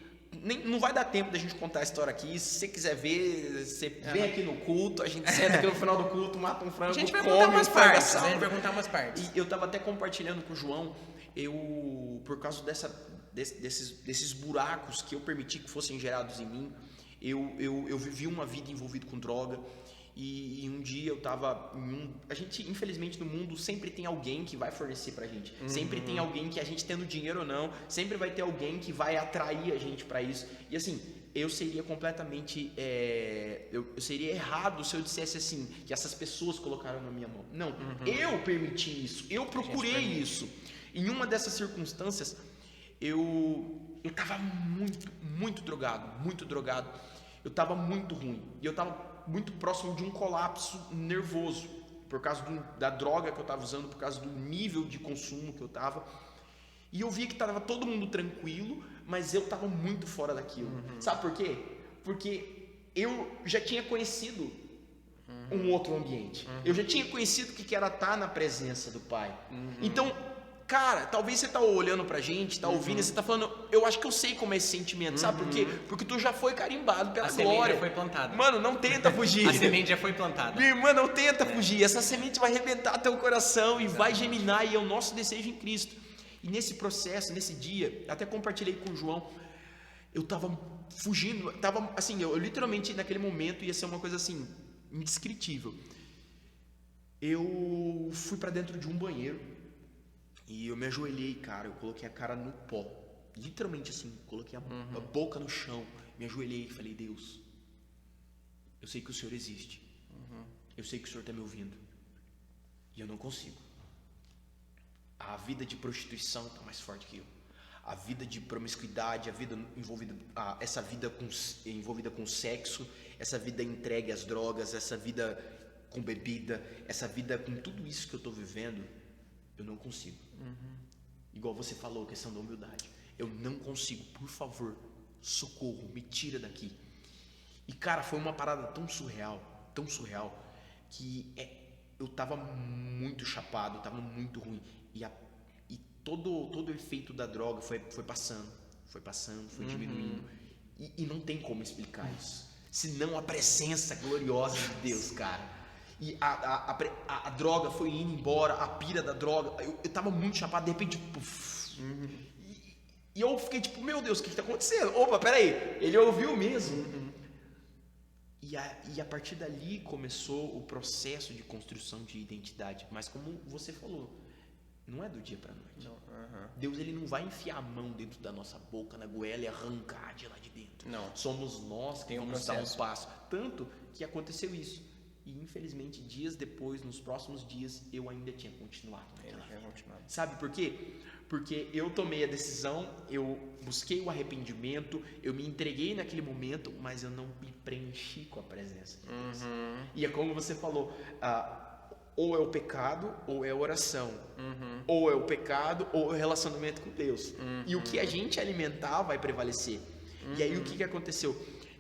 não vai dar tempo da gente contar a história aqui. Se você quiser ver, você vem aqui no culto, a gente senta aqui no final do culto, mata um frango, a gente vai come contar umas um frango partes, assado. a gente vai contar umas partes. E eu tava até compartilhando com o João, por causa desses buracos que eu permiti que fossem gerados em mim, eu vivi uma vida envolvida com droga. E um dia eu tava a gente, infelizmente, no mundo sempre tem alguém que vai fornecer pra gente. Sempre tem alguém que a gente tendo dinheiro ou não, sempre vai ter alguém que vai atrair a gente pra isso. E assim, eu seria completamente eu seria errado se eu dissesse assim, que essas pessoas colocaram na minha mão. Não, eu permiti isso, eu procurei isso. Em uma dessas circunstâncias, eu tava muito drogado. Eu tava muito ruim. E eu tava muito próximo de um colapso nervoso, por causa da droga que eu estava usando, por causa do nível de consumo que eu estava. E eu via que estava todo mundo tranquilo, mas eu estava muito fora daquilo. Sabe por quê? Porque eu já tinha conhecido um outro ambiente. Eu já tinha conhecido o que era estar na presença do Pai. Então, cara, talvez você tá olhando pra gente, tá ouvindo, e você tá falando, eu acho que eu sei como é esse sentimento, sabe por quê? Porque tu já foi carimbado pela glória. A semente já foi plantada. Mano, não tenta fugir. A semente já foi plantada. Minha irmã, não tenta fugir. Essa semente vai arrebentar teu coração e vai germinar, e é o nosso desejo em Cristo. E nesse processo, nesse dia, até compartilhei com o João, eu tava fugindo, tava assim, eu literalmente naquele momento ia ser uma coisa assim, indescritível. Eu fui pra dentro de um banheiro, e eu me ajoelhei, cara, eu coloquei a cara no pó, literalmente assim, coloquei a boca no chão, me ajoelhei e falei, Deus, eu sei que o Senhor existe, eu sei que o Senhor está me ouvindo, e eu não consigo. A vida de prostituição está mais forte que eu, a vida de promiscuidade, a vida envolvida, essa vida envolvida com sexo, essa vida entregue às drogas, essa vida com bebida, essa vida com tudo isso que eu estou vivendo, eu não consigo. Igual você falou, questão da humildade. Eu não consigo, por favor, socorro, me tira daqui. E cara, foi uma parada tão surreal, que eu tava muito chapado, tava muito ruim. E todo o efeito da droga foi passando, foi diminuindo. E não tem como explicar isso, senão a presença gloriosa de Deus, cara. E a droga foi indo embora, a pira da droga, eu tava muito chapado, de repente, puf, e eu fiquei tipo, meu Deus, o que tá acontecendo? Opa, peraí, ele ouviu mesmo. E a partir dali começou o processo de construção de identidade, mas como você falou, não é do dia pra noite. Não, Deus ele não vai enfiar a mão dentro da nossa boca, na goela, e arrancar de lá de dentro. Não. Somos nós que vamos dar um passo. Tanto que aconteceu isso. E infelizmente, dias depois, nos próximos dias, eu ainda tinha continuado. Sabe por quê? Porque eu tomei a decisão, eu busquei o arrependimento, eu me entreguei naquele momento, mas eu não me preenchi com a presença de Deus. E é como você falou, ou é o pecado, ou é a oração. Ou é o pecado, ou é o relacionamento com Deus. E o que a gente alimentar vai prevalecer. E aí o que aconteceu?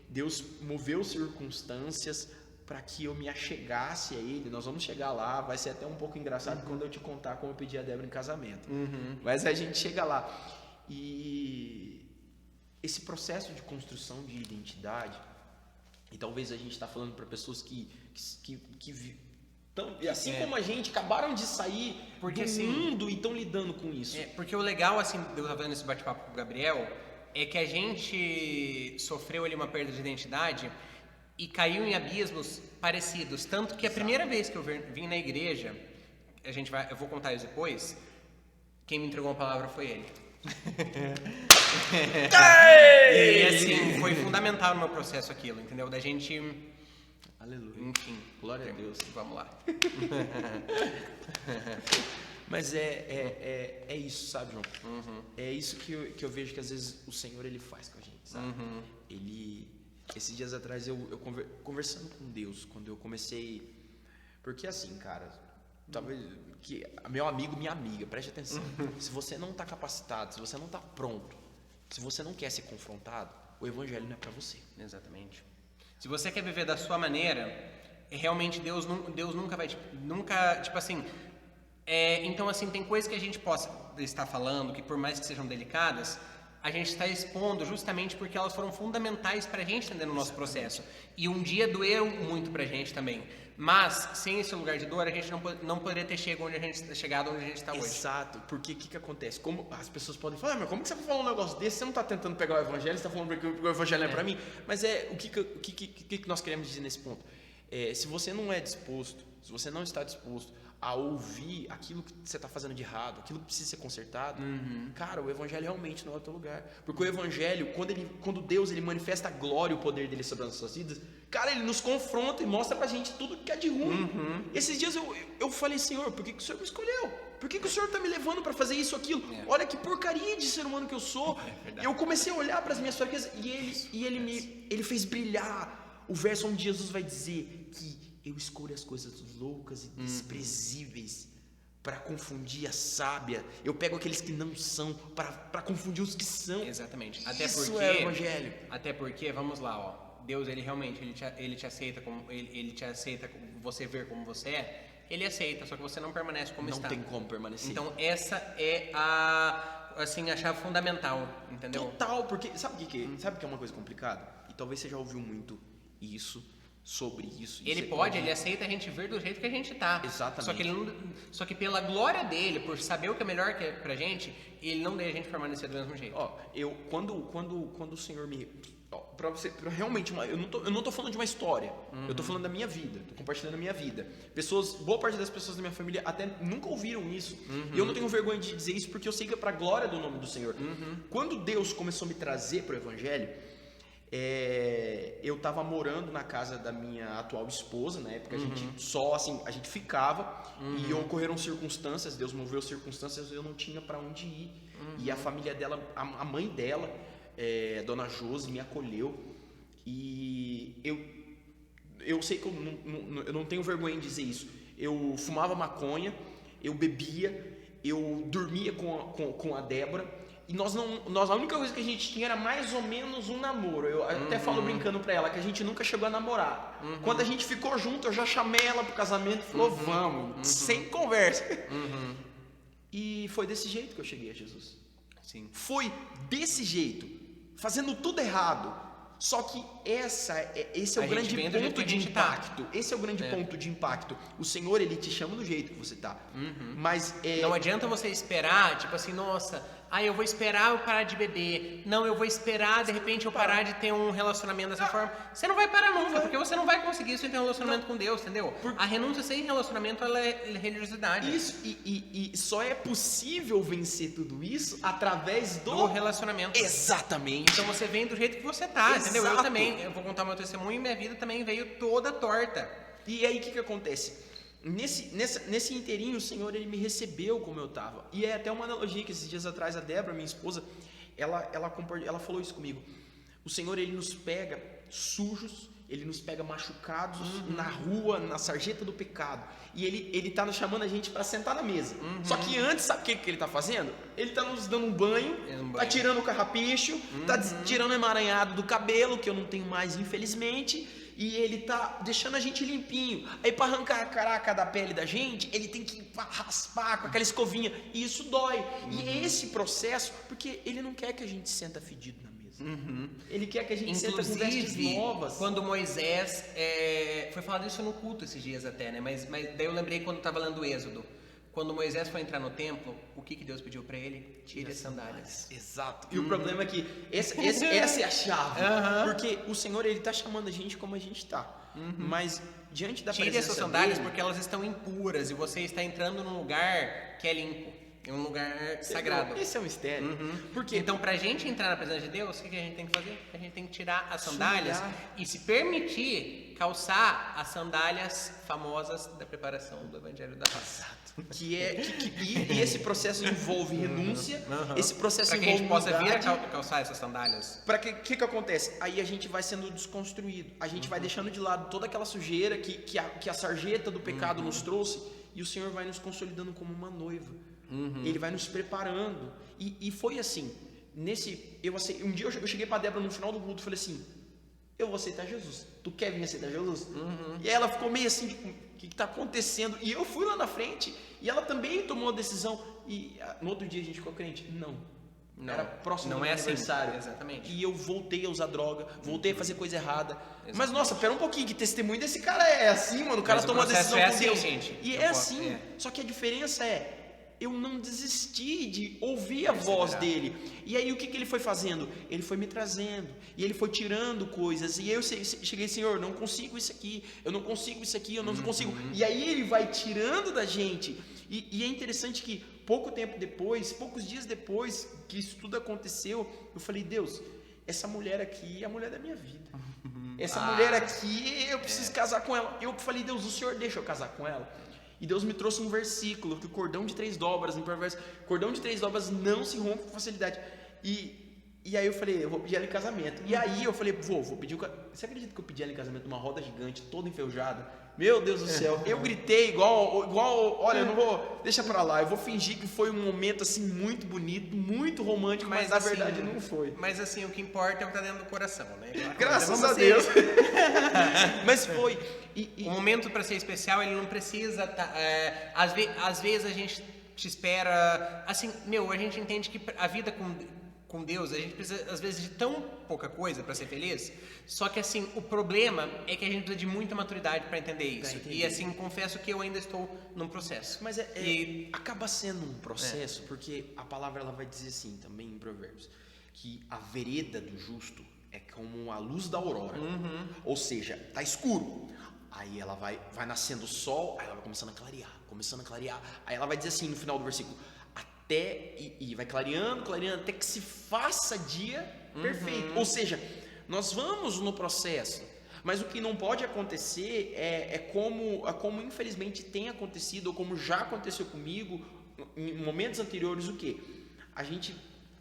Deus moveu circunstâncias para que eu me achegasse a Ele. Nós vamos chegar lá, vai ser até um pouco engraçado quando eu te contar como eu pedi a Débora em casamento. Mas a gente chega lá. E esse processo de construção de identidade, e talvez a gente está falando para pessoas que assim como a gente, acabaram de sair porque, do mundo e estão lidando com isso. Porque o legal, assim, eu estava vendo esse bate-papo com o Gabriel, é que a gente sofreu ali uma perda de identidade e caiu em abismos parecidos. Tanto que a primeira vez que eu vim na igreja, eu vou contar isso depois, quem me entregou uma palavra foi ele. E assim, foi fundamental no meu processo aquilo, entendeu? Da gente... Aleluia. Enfim, glória a Deus. Vamos lá. Mas é isso, sabe, João? É isso que eu vejo que às vezes o Senhor ele faz com a gente, sabe? Esses dias atrás eu conversando com Deus, quando eu comecei, porque assim, cara, talvez que meu amigo, minha amiga, preste atenção. Se você não está capacitado, se você não está pronto, se você não quer ser confrontado, o evangelho não é para você. Exatamente. Se você quer viver da sua maneira, realmente Deus nunca vai, tipo assim, então assim, tem coisas que a gente possa estar falando, que por mais que sejam delicadas, a gente está expondo justamente porque elas foram fundamentais para a gente entender no nosso processo. E um dia doeu muito para a gente também. Mas, sem esse lugar de dor, a gente não poderia ter chegado onde a gente está hoje. Exato, porque o que acontece? Como as pessoas podem falar, mas como que você vai falar um negócio desse? Você não está tentando pegar o evangelho, você está falando que o evangelho é para mim. Mas o que nós queremos dizer nesse ponto? Se você não é disposto, se você não está disposto a ouvir aquilo que você está fazendo de errado, aquilo que precisa ser consertado, cara, o evangelho realmente não é o teu lugar. Porque o evangelho, quando Deus ele manifesta a glória e o poder dele sobre as nossas vidas, cara, ele nos confronta e mostra pra gente tudo que é de ruim. Esses dias eu falei, Senhor, por que o Senhor me escolheu? Por que o Senhor está me levando para fazer isso, aquilo? Olha que porcaria de ser humano que eu sou. Eu comecei a olhar para as minhas fraquezas e ele fez brilhar o verso onde Jesus vai dizer que eu escolho as coisas loucas e desprezíveis para confundir a sábia. Eu pego aqueles que não são para confundir os que são. Exatamente. Isso é o evangelho. Até porque, vamos lá, ó. Deus, ele realmente, ele te aceita como ele te aceita, você ver como você é. Ele aceita, só que você não permanece como está. Não tem como permanecer. Então essa é a chave fundamental, entendeu? Total, porque sabe o que é uma coisa complicada? E talvez você já ouviu muito sobre isso. Ele aceita a gente ver do jeito que a gente tá. Exatamente. Só que pela glória dele, por saber o que é melhor que é pra gente, ele não deixa a gente permanecer do mesmo jeito. Quando o Senhor me... realmente, eu não tô falando de uma história, eu tô falando da minha vida, tô compartilhando a minha vida. Boa parte das pessoas da minha família até nunca ouviram isso, e eu não tenho vergonha de dizer isso porque eu sei que é pra glória do nome do Senhor. Quando Deus começou a me trazer pro evangelho, eu estava morando na casa da minha atual esposa, na época a gente ficava e ocorreram circunstâncias, Deus moveu circunstâncias, eu não tinha para onde ir, e a família dela, a mãe dela, Dona Josi, me acolheu, e eu sei que eu não tenho vergonha em dizer isso, eu fumava maconha, eu bebia, eu dormia com a Débora. E nós a única coisa que a gente tinha era mais ou menos um namoro. Eu até falo brincando pra ela que a gente nunca chegou a namorar. Quando a gente ficou junto, eu já chamei ela pro casamento e falou, vamos, sem conversa. E foi desse jeito que eu cheguei a Jesus. Sim. Foi desse jeito, fazendo tudo errado. Só que esse é o grande ponto de impacto. Esse é o grande ponto de impacto. O Senhor, ele te chama do jeito que você tá. Mas não adianta você esperar, tipo assim, nossa, eu vou esperar eu parar de beber. Não, eu vou esperar, de repente, eu parar de ter um relacionamento dessa forma. Você não vai parar nunca, porque você não vai conseguir isso sem ter um relacionamento com Deus, entendeu? A renúncia sem relacionamento, ela é religiosidade. Isso, e só é possível vencer tudo isso através do relacionamento. Exatamente. Então você vem do jeito que você tá, entendeu? Eu também, eu vou contar meu testemunho e minha vida também veio toda torta. E aí o que acontece? Nesse inteirinho, o Senhor, ele me recebeu como eu estava. E é até uma analogia que esses dias atrás a Débora, minha esposa, ela falou isso comigo. O Senhor, ele nos pega sujos Ele nos pega machucados na rua, na sarjeta do pecado. E ele tá nos chamando a gente para sentar na mesa. Só que antes, sabe o que ele tá fazendo? Ele tá nos dando um banho, tá tirando o carrapicho, tá tirando o emaranhado do cabelo, que eu não tenho mais, infelizmente. E ele tá deixando a gente limpinho. Aí para arrancar a caraca da pele da gente, ele tem que raspar com aquela escovinha. E isso dói. E esse processo, porque ele não quer que a gente senta fedido na mesa. Ele quer que a gente senta com vestes novas. Quando Moisés... foi falado isso no culto esses dias até, né? Mas daí eu lembrei quando estava lendo o Êxodo. Quando Moisés foi entrar no templo, o que Deus pediu para ele? Tire as sandálias. Exato. E o problema é que essa é a chave. Porque o Senhor, Ele está chamando a gente como a gente está. Mas diante da presença Tire essas sandálias porque elas estão impuras e você está entrando num lugar que é limpo. É um lugar sagrado. Esse é o mistério. Porque então, pra gente entrar na presença de Deus, o que a gente tem que fazer? A gente tem que tirar as sandálias e se permitir calçar as sandálias famosas da preparação do Evangelho da Paz. E esse processo envolve renúncia, esse processo envolve que a gente possa vir a calçar essas sandálias. Para que acontece? Aí a gente vai sendo desconstruído, a gente vai deixando de lado toda aquela sujeira que a sarjeta do pecado nos trouxe, e o Senhor vai nos consolidando como uma noiva. Ele vai nos preparando. E foi assim. Um dia eu cheguei para Débora no final do culto e falei assim: eu vou aceitar Jesus. Tu quer vir aceitar Jesus? E ela ficou meio assim, tipo, o que está acontecendo? E eu fui lá na frente e ela também tomou a decisão. E no outro dia a gente ficou crente. Não. Era próximo do meu aniversário. Assim. Exatamente. E eu voltei a usar droga, voltei a fazer coisa errada. Exatamente. Mas nossa, pera um pouquinho, que testemunho desse cara é assim, mano. O cara tomou a decisão com Deus. Gente. E é assim. Só que a diferença é, eu não desisti de ouvir a voz dele. E aí o que ele foi fazendo? Ele foi me trazendo. E ele foi tirando coisas. E aí eu cheguei, Senhor, não consigo isso aqui. Eu não consigo isso aqui, eu não consigo. E aí ele vai tirando da gente. E é interessante que poucos dias depois que isso tudo aconteceu, eu falei: Deus, essa mulher aqui é a mulher da minha vida. Essa mulher aqui, eu preciso casar com ela. Eu falei: Deus, o Senhor deixa eu casar com ela? E Deus me trouxe um versículo, que o cordão de 3 dobras, em Provérbios, cordão de 3 dobras não se rompe com facilidade. E aí eu falei: eu vou pedir ela em casamento. E aí eu falei: vou pedir Você acredita que eu pedi ela em casamento numa roda gigante, toda enferrujada? Meu Deus do céu, eu gritei igual, olha, eu não vou, deixa pra lá, eu vou fingir que foi um momento assim muito bonito, muito romântico, mas na assim, verdade não foi. Mas assim, o que importa é o que tá dentro do coração, né? Graças a Deus. Mas foi. O momento para ser especial, ele não precisa às vezes a gente te espera, assim, a gente entende que a vida com Deus, a gente precisa às vezes de tão pouca coisa para ser feliz, só que assim, o problema é que a gente precisa de muita maturidade para entender isso. E assim, confesso que eu ainda estou num processo. Mas acaba sendo um processo, porque a palavra ela vai dizer assim também em Provérbios, que a vereda do justo é como a luz da aurora. Ou seja, tá escuro. Aí ela vai nascendo o sol, aí ela vai começando a clarear. Aí ela vai dizer assim no final do versículo: e vai clareando, até que se faça dia perfeito. Ou seja, nós vamos no processo, mas o que não pode acontecer é como infelizmente tem acontecido, ou como já aconteceu comigo em momentos anteriores, o quê? A gente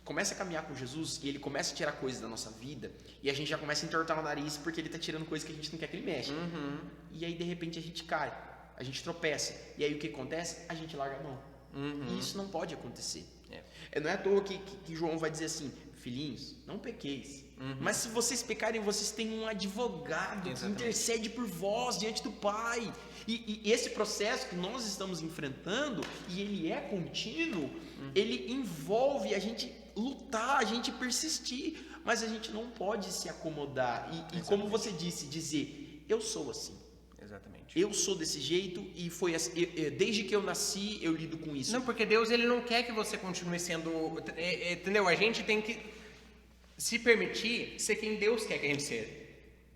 começa a caminhar com Jesus e ele começa a tirar coisas da nossa vida e a gente já começa a entortar o nariz porque ele está tirando coisas que a gente não quer que ele mexa. E aí de repente a gente cai, a gente tropeça, e aí o que acontece? A gente larga a mão. E isso não pode acontecer. Não é à toa que João vai dizer assim: filhinhos, não pequeis. Mas se vocês pecarem, vocês têm um advogado que intercede por vós diante do Pai. E esse processo que nós estamos enfrentando, e ele é contínuo, ele envolve a gente lutar, a gente persistir, mas a gente não pode se acomodar. E como você disse, dizer: eu sou assim. Exatamente. Eu sou desse jeito e foi assim, desde que eu nasci eu lido com isso. Não, porque Deus ele não quer que você continue sendo, entendeu? A gente tem que se permitir ser quem Deus quer que a gente seja,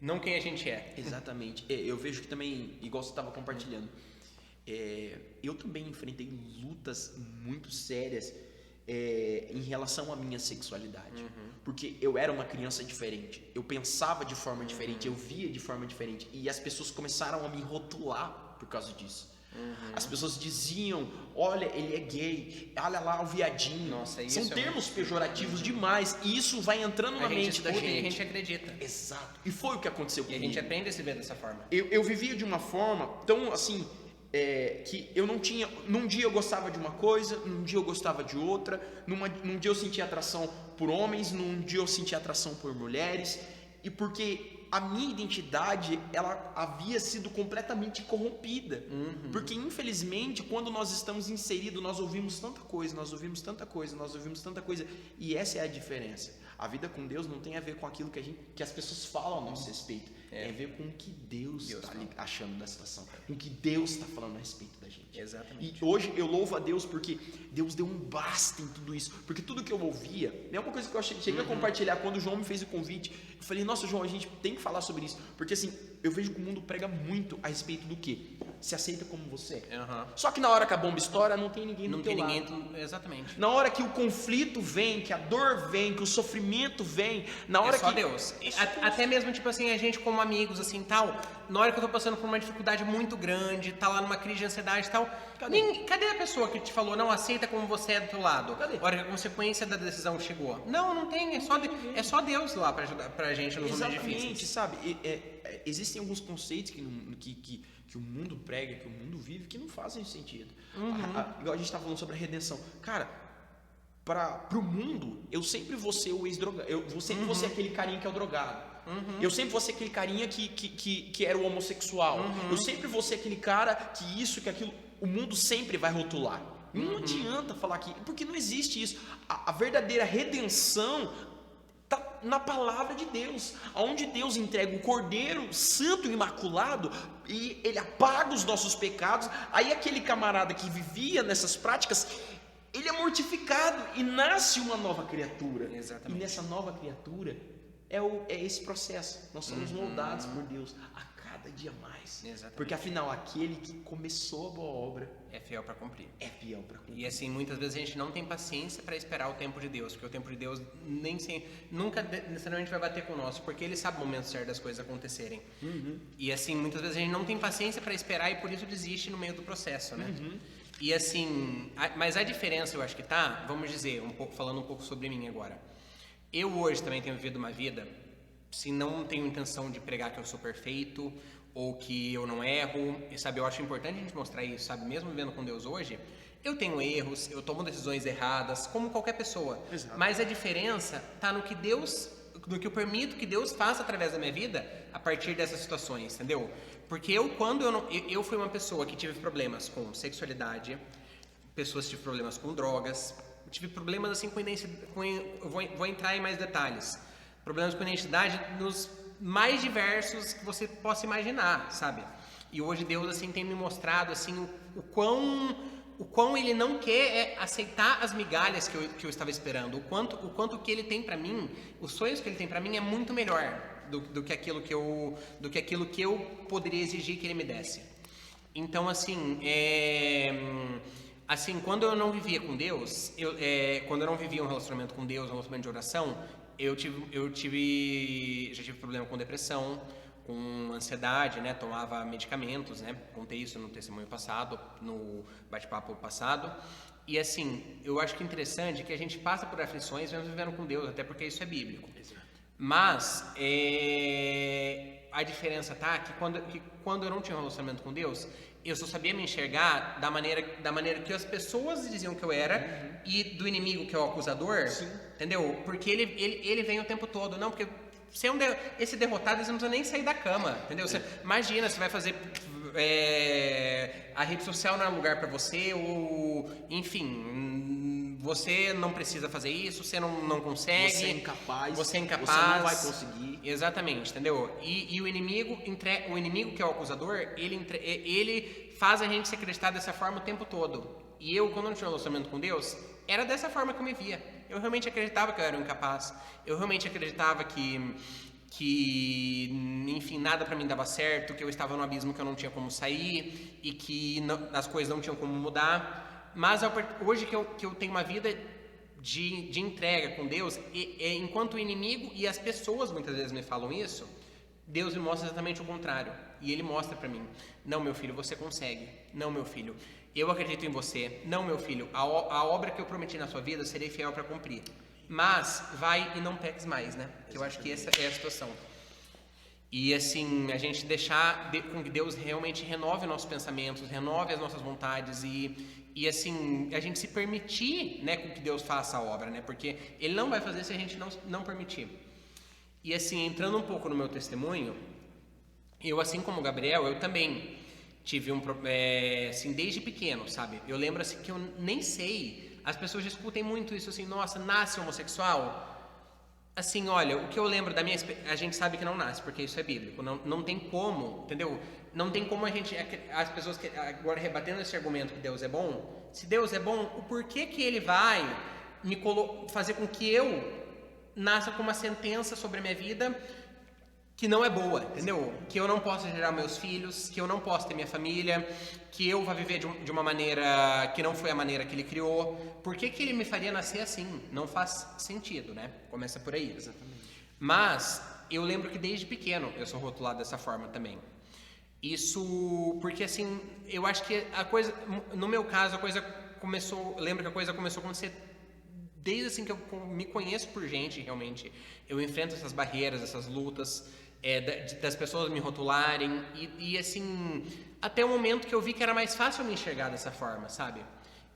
não quem a gente é. Exatamente. Eu vejo que também, igual você estava compartilhando, eu também enfrentei lutas muito sérias em relação à minha sexualidade. Porque eu era uma criança diferente, eu pensava de forma diferente, eu via de forma diferente, e as pessoas começaram a me rotular por causa disso. As pessoas diziam, olha, ele é gay, olha lá o viadinho. Nossa, isso são termos pejorativos demais, e isso vai entrando na mente da gente. E a gente acredita. Exato. E foi o que aconteceu comigo. E a gente aprende a se ver dessa forma. Eu vivia de uma forma tão assim, que eu não tinha. Num dia eu gostava de uma coisa, num dia eu gostava de outra, num dia eu sentia atração por homens, num dia eu sentia atração por mulheres, e porque a minha identidade, ela havia sido completamente corrompida. Porque, infelizmente, quando nós estamos inseridos, nós ouvimos tanta coisa, e essa é a diferença. A vida com Deus não tem a ver com aquilo que as pessoas falam a nosso respeito. Tem a ver com o que Deus está achando da situação, com o que Deus está falando a respeito da gente. Exatamente. E hoje eu louvo a Deus porque Deus deu um basta em tudo isso. Porque tudo que eu ouvia, é uma coisa que eu cheguei a compartilhar quando o João me fez o convite. Eu falei, nossa, João, a gente tem que falar sobre isso. Porque assim, eu vejo que o mundo prega muito a respeito do quê? Se aceita como você. Só que na hora que a bomba estoura, não tem ninguém do teu lado. Exatamente. Na hora que o conflito vem, que a dor vem, que o sofrimento vem, na hora só Deus. Até mesmo, tipo assim, a gente como amigos, assim, tal, na hora que eu tô passando por uma dificuldade muito grande, tá lá numa crise de ansiedade e tal, cadê a pessoa que te falou, não, aceita como você é do teu lado? Cadê? A hora que a consequência da decisão chegou. Não tem, é só Deus lá pra ajudar pra gente nos momentos difíceis. Exatamente, sabe? Existem alguns conceitos que o mundo prega, que o mundo vive, que não fazem sentido. Igual a gente tá falando sobre a redenção. Cara, pro mundo, eu sempre vou ser o ex-drogado. Eu sempre vou ser aquele carinha que é o drogado. Eu sempre vou ser aquele carinha que era o homossexual. Eu sempre vou ser aquele cara que isso, que aquilo. O mundo sempre vai rotular. Não adianta falar que. Porque não existe isso. A verdadeira redenção está na palavra de Deus, onde Deus entrega o Cordeiro Santo e Imaculado e ele apaga os nossos pecados. Aí aquele camarada que vivia nessas práticas, ele é mortificado e nasce uma nova criatura. Exatamente. E nessa nova criatura é esse processo. Nós somos moldados por Deus a cada dia mais. Exatamente. Porque afinal, aquele que começou a boa obra é fiel para cumprir. E assim, muitas vezes a gente não tem paciência para esperar o tempo de Deus, porque o tempo de Deus nunca necessariamente vai bater com o nosso, porque Ele sabe o momento certo das coisas acontecerem. E assim, muitas vezes a gente não tem paciência para esperar e por isso desiste no meio do processo, né? E assim, mas a diferença eu acho que tá, vamos dizer, falando um pouco sobre mim agora. Eu hoje também tenho vivido uma vida, se não tenho intenção de pregar que eu sou perfeito ou que eu não erro, e sabe, eu acho importante a gente mostrar isso, sabe, mesmo vivendo com Deus hoje, eu tenho erros, eu tomo decisões erradas, como qualquer pessoa. Exato. Mas a diferença tá no que eu permito que Deus faça através da minha vida a partir dessas situações, entendeu? Porque eu fui uma pessoa que tive problemas com sexualidade, pessoas que tive problemas com drogas, tive problemas assim eu vou entrar em mais detalhes, problemas com identidade nos mais diversos que você possa imaginar, sabe? E hoje Deus assim tem me mostrado assim o quão Ele não quer aceitar as migalhas que eu estava esperando, o quanto que Ele tem para mim, os sonhos que Ele tem para mim é muito melhor do que aquilo que eu poderia exigir que Ele me desse. Então assim, assim, quando eu não vivia com Deus, quando eu não vivia um relacionamento com Deus, um relacionamento de oração, já tive problema com depressão, com ansiedade, né? Tomava medicamentos, né? Contei isso no testemunho passado, no bate-papo passado. E assim, eu acho que é interessante que a gente passa por aflições mesmo vivendo com Deus, até porque isso é bíblico. Mas a diferença tá que quando eu não tinha um relacionamento com Deus, eu só sabia me enxergar da maneira que as pessoas diziam que eu era e do inimigo que é o acusador, entendeu? Porque ele vem o tempo todo, não, porque você esse derrotado, você não precisa nem sair da cama, entendeu? Imagina, você vai fazer a rede social não é um lugar para você, ou enfim, você não precisa fazer isso, você não consegue, você é incapaz, você não vai conseguir. Exatamente, entendeu? E o inimigo que é o acusador, ele faz a gente se acreditar dessa forma o tempo todo. E eu, quando não tinha um relacionamento com Deus, era dessa forma que eu me via. Eu realmente acreditava que eu era um incapaz. Eu realmente acreditava que enfim, nada pra mim dava certo, que eu estava num abismo que eu não tinha como sair e que as coisas não tinham como mudar. Mas hoje que eu tenho uma vida de entrega com Deus, enquanto o inimigo e as pessoas muitas vezes me falam isso, Deus me mostra exatamente o contrário. E ele mostra pra mim: não, meu filho, você consegue. Não, meu filho, eu acredito em você. Não, meu filho, a obra que eu prometi na sua vida, eu serei fiel para cumprir. Mas vai e não peques mais, né? Que eu acho que essa é a situação. E assim, a gente deixar com que Deus realmente renove nossos pensamentos, renove as nossas vontades e assim, a gente se permitir, né, com que Deus faça a obra, né? Porque Ele não vai fazer se a gente não permitir. E assim, entrando um pouco no meu testemunho, eu, assim como o Gabriel, eu também tive assim, desde pequeno, sabe? Eu lembro assim que eu nem sei, as pessoas discutem muito isso assim, nossa, nasce homossexual? Assim, olha, o que eu lembro da minha... A gente sabe que não nasce, porque isso é bíblico. Não tem como, entendeu? Não tem como a gente... As pessoas que agora rebatendo esse argumento que Deus é bom, se Deus é bom, o porquê que Ele vai fazer com que eu nasça com uma sentença sobre a minha vida que não é boa, entendeu? Que eu não possa gerar meus filhos, que eu não possa ter minha família, que eu vá viver de uma maneira que não foi a maneira que Ele criou. Por que Ele me faria nascer assim? Não faz sentido, né? Começa por aí. Exatamente. Mas eu lembro que desde pequeno eu sou rotulado dessa forma também. Isso porque assim, eu acho que a coisa, no meu caso, a coisa começou, lembro que a coisa começou a acontecer desde assim que eu me conheço por gente, realmente. Eu enfrento essas barreiras, essas lutas, das pessoas me rotularem e assim, até o momento que eu vi que era mais fácil me enxergar dessa forma, sabe?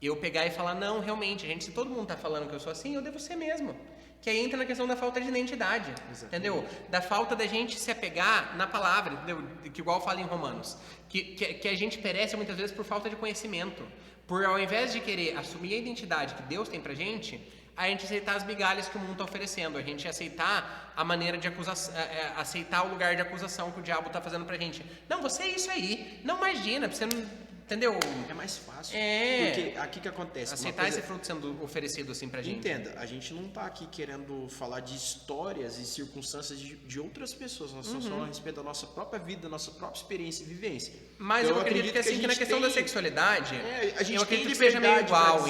Eu pegar e falar, não, realmente, gente, se todo mundo tá falando que eu sou assim, eu devo ser mesmo. Que aí entra na questão da falta de identidade, entendeu? Da falta da gente se apegar na palavra, entendeu? Que igual fala em Romanos. Que a gente perece muitas vezes por falta de conhecimento. Por ao invés de querer assumir a identidade que Deus tem pra gente, a gente aceitar as migalhas que o mundo está oferecendo, a gente aceitar a maneira de acusação, aceitar o lugar de acusação que o diabo está fazendo pra gente. Não, você é isso aí. Não imagina, você não... Entendeu? É mais fácil. Porque aqui que acontece. Aceitar esse fruto sendo oferecido assim pra gente. Entenda, a gente não tá aqui querendo falar de histórias e circunstâncias de outras pessoas. Nós estamos falando a respeito da nossa própria vida, da nossa própria experiência e vivência. Mas eu acredito que assim, que na questão da sexualidade, a gente eu acredito que seja meio igual.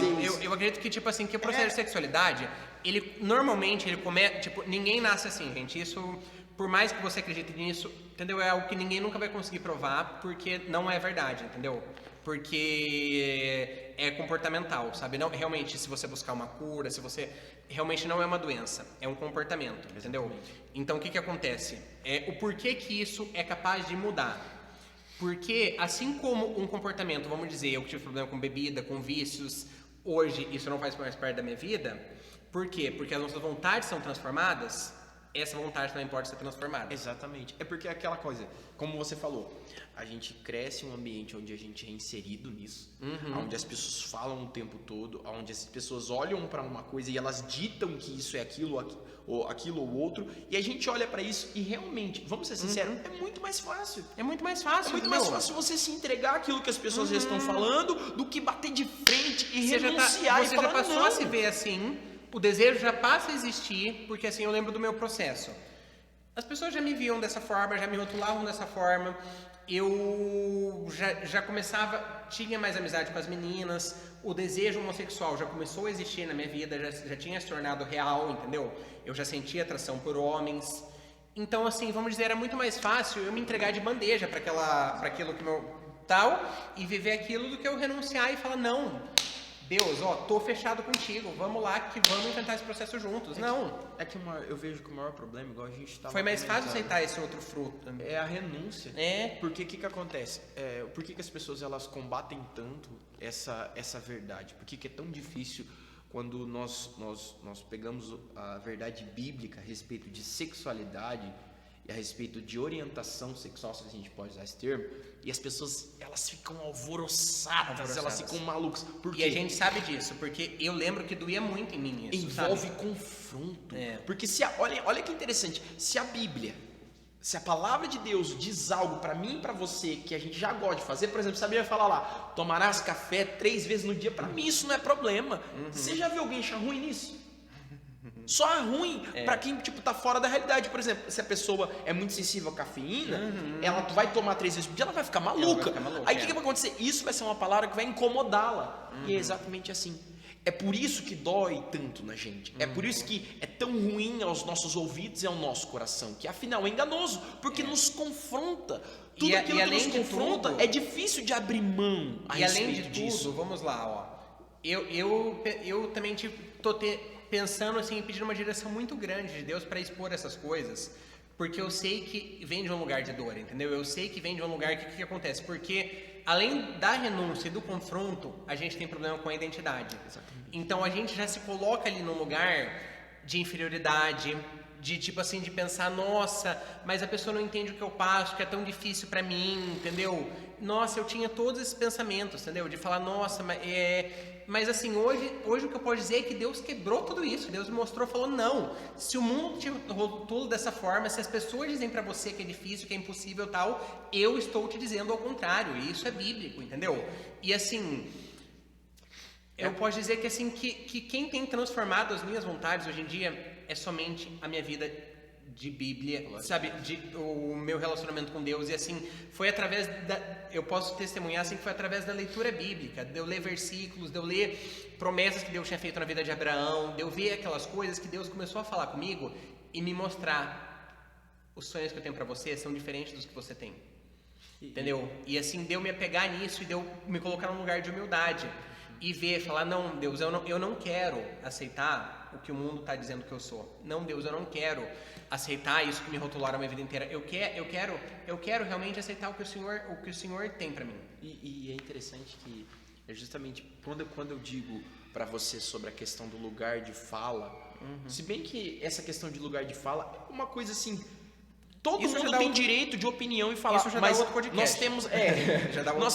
Eu acredito que, tipo assim, que o processo de sexualidade, ele normalmente, ele começa, tipo, ninguém nasce assim, gente. Isso, por mais que você acredite nisso, entendeu? É algo que ninguém nunca vai conseguir provar, porque não é verdade, entendeu? Porque é comportamental, sabe? Não, realmente, se você buscar uma cura, se você... Realmente não é uma doença, é um comportamento, entendeu? Então, o que acontece? O porquê que isso é capaz de mudar. Porque, assim como um comportamento, vamos dizer, eu que tive problema com bebida, com vícios, hoje isso não faz mais parte da minha vida. Por quê? Porque as nossas vontades são transformadas, essa vontade também pode ser transformada. Exatamente. É porque é aquela coisa, como você falou, a gente cresce em um ambiente onde a gente é inserido nisso, onde as pessoas falam o tempo todo, onde as pessoas olham para uma coisa e elas ditam que isso é aquilo ou outro, e a gente olha para isso e realmente, vamos ser sinceros, é muito mais fácil. É muito mais fácil. É muito mais fácil você se entregar àquilo que as pessoas já estão falando do que bater de frente e renunciar e falar, você já passou a se ver assim. O desejo já passa a existir, porque assim, eu lembro do meu processo. As pessoas já me viam dessa forma, já me rotulavam dessa forma. Eu já começava, tinha mais amizade com as meninas. O desejo homossexual já começou a existir na minha vida, já tinha se tornado real, entendeu? Eu já sentia atração por homens. Então, assim, vamos dizer, era muito mais fácil eu me entregar de bandeja para aquilo que meu tal e viver aquilo do que eu renunciar e falar, não... Deus, tô fechado contigo, vamos lá que vamos enfrentar esse processo juntos. Eu vejo que o maior problema, igual a gente tava... Foi mais fácil aceitar esse outro fruto também. É a renúncia. Porque o que acontece? Por que as pessoas elas combatem tanto essa verdade? Por que é tão difícil quando nós pegamos a verdade bíblica a respeito de sexualidade e a respeito de orientação sexual, se a gente pode usar esse termo, e as pessoas, elas ficam alvoroçadas. Elas ficam malucas. E a gente sabe disso, porque eu lembro que doía muito em mim isso, envolve confronto. Porque olha que interessante, se a palavra de Deus diz algo pra mim e pra você que a gente já gosta de fazer, por exemplo, se a Bíblia fala lá, tomarás café 3 vezes no dia, pra mim isso não é problema. Você já viu alguém achar ruim nisso? Só é ruim pra quem tá fora da realidade. Por exemplo, se a pessoa é muito sensível à cafeína, ela vai tomar 3 vezes por dia, ela vai ficar maluca. Aí o que vai acontecer? Isso vai ser uma palavra que vai incomodá-la. E é exatamente assim. É por isso que dói tanto na gente. É por isso que é tão ruim aos nossos ouvidos e ao nosso coração, que afinal é enganoso, porque nos confronta. Tudo aquilo que nos confronta é difícil de abrir mão a respeito disso. Vamos lá, ó. Eu também tô pensando assim, pedindo uma direção muito grande de Deus para expor essas coisas, porque eu sei que vem de um lugar de dor, entendeu? Eu sei que vem de um lugar que acontece, porque além da renúncia e do confronto, a gente tem problema com a identidade. Exatamente. Então a gente já se coloca ali num lugar de inferioridade, de tipo assim, de pensar, nossa, mas a pessoa não entende o que eu passo, que é tão difícil pra mim, entendeu? Nossa, eu tinha todos esses pensamentos, entendeu? De falar, nossa, mas assim, hoje o que eu posso dizer é que Deus quebrou tudo isso. Deus me mostrou, falou, não, se o mundo te rotula dessa forma, se as pessoas dizem pra você que é difícil, que é impossível tal, eu estou te dizendo ao contrário, e isso é bíblico, entendeu? E assim, eu posso dizer que assim, que quem tem transformado as minhas vontades hoje em dia é somente a minha vida de Bíblia, sabe, o meu relacionamento com Deus. E assim, foi através eu posso testemunhar assim, que foi através da leitura bíblica, de eu ler versículos, de eu ler promessas que Deus tinha feito na vida de Abraão, de eu ver aquelas coisas que Deus começou a falar comigo e me mostrar: os sonhos que eu tenho para você são diferentes dos que você tem, entendeu? E assim, de eu me apegar nisso e de eu me colocar num lugar de humildade e ver, falar, não, Deus, eu não quero aceitar o que o mundo está dizendo que eu sou. Não, Deus, eu não quero aceitar isso que me rotularam a minha vida inteira. Eu quero realmente aceitar o que o Senhor tem para mim. E é interessante que é justamente quando eu digo para você sobre a questão do lugar de fala, se bem que essa questão de lugar de fala é uma coisa assim, todo mundo tem direito de opinião e falar, mas nós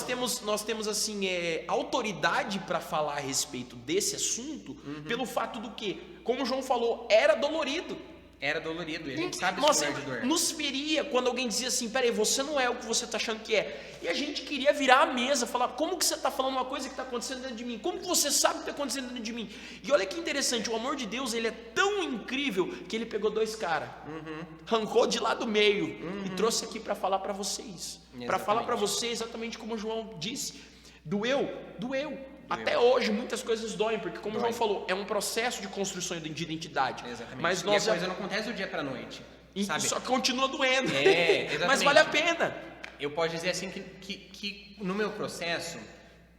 temos nós temos assim autoridade para falar a respeito desse assunto, pelo fato do que, como o João falou, era dolorido. Era dolorido, e a gente sabe esse lugar de dor. Nos feria quando alguém dizia assim, peraí, você não é o que você está achando que é. E a gente queria virar a mesa, falar, como que você está falando uma coisa que está acontecendo dentro de mim? Como que você sabe o que está acontecendo dentro de mim? E olha que interessante, o amor de Deus, ele é tão incrível que ele pegou dois caras, arrancou de lá do meio e trouxe aqui para falar para vocês. Para falar para você exatamente como o João disse. Doeu. Até hoje muitas coisas doem, porque como o João falou, é um processo de construção de identidade. Exatamente. Mas a coisa não acontece do dia para noite, sabe? Só continua doendo. Mas vale a pena. Eu posso dizer assim que no meu processo,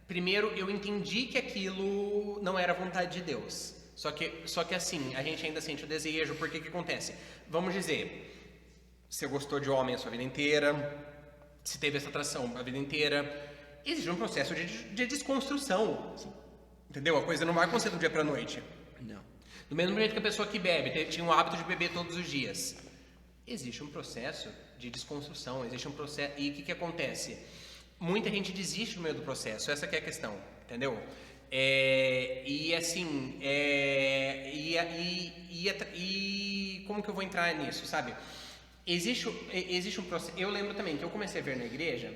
primeiro eu entendi que aquilo não era vontade de Deus. Só que assim, a gente ainda sente o desejo, porque que acontece? Vamos dizer, você gostou de homem a sua vida inteira, se teve essa atração a vida inteira, existe um processo de desconstrução, entendeu? A coisa não vai acontecer do dia pra noite. Não. Do mesmo jeito que a pessoa que bebe, tinha o hábito de beber todos os dias. Existe um processo de desconstrução, existe um processo... E o que acontece? Muita gente desiste no meio do processo, essa que é a questão, entendeu? E assim, como que eu vou entrar nisso, sabe? Existe um processo... Eu lembro também que eu comecei a ver na igreja...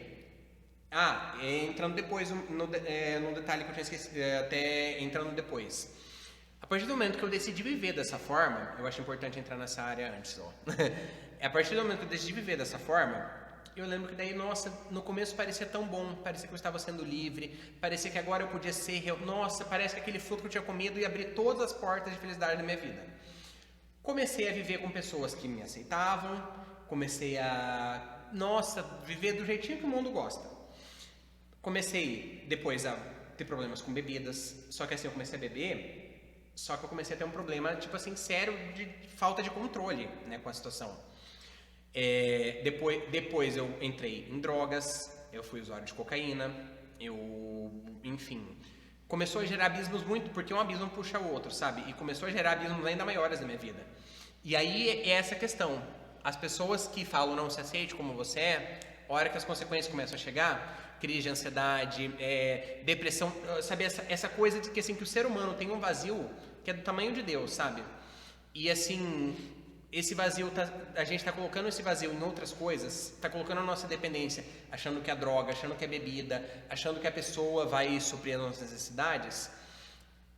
entrando depois no detalhe que eu tinha esquecido, até entrando depois. A partir do momento que eu decidi viver dessa forma, eu acho importante entrar nessa área antes, ó. A partir do momento que eu decidi viver dessa forma, eu lembro que daí, nossa, no começo parecia tão bom, parecia que eu estava sendo livre, parecia que agora eu podia ser, nossa, parece que aquele fruto que eu tinha comido ia abrir todas as portas de felicidade da minha vida. Comecei a viver com pessoas que me aceitavam, comecei a, viver do jeitinho que o mundo gosta. Comecei depois a ter problemas com bebidas, só que assim, eu comecei a beber, só que eu comecei a ter um problema, tipo assim, sério de falta de controle, né, com a situação. Depois eu entrei em drogas, eu fui usuário de cocaína, enfim, começou a gerar abismos muito, porque um abismo puxa o outro, sabe? E começou a gerar abismos ainda maiores na minha vida. E aí é essa questão, as pessoas que falam não se aceite como você é, a hora que as consequências começam a chegar, crise de ansiedade, depressão, sabe, essa coisa de que, assim, que o ser humano tem um vazio que é do tamanho de Deus, sabe? E assim, esse vazio, a gente está colocando esse vazio em outras coisas, está colocando a nossa dependência, achando que é droga, achando que é bebida, achando que a pessoa vai suprir as nossas necessidades.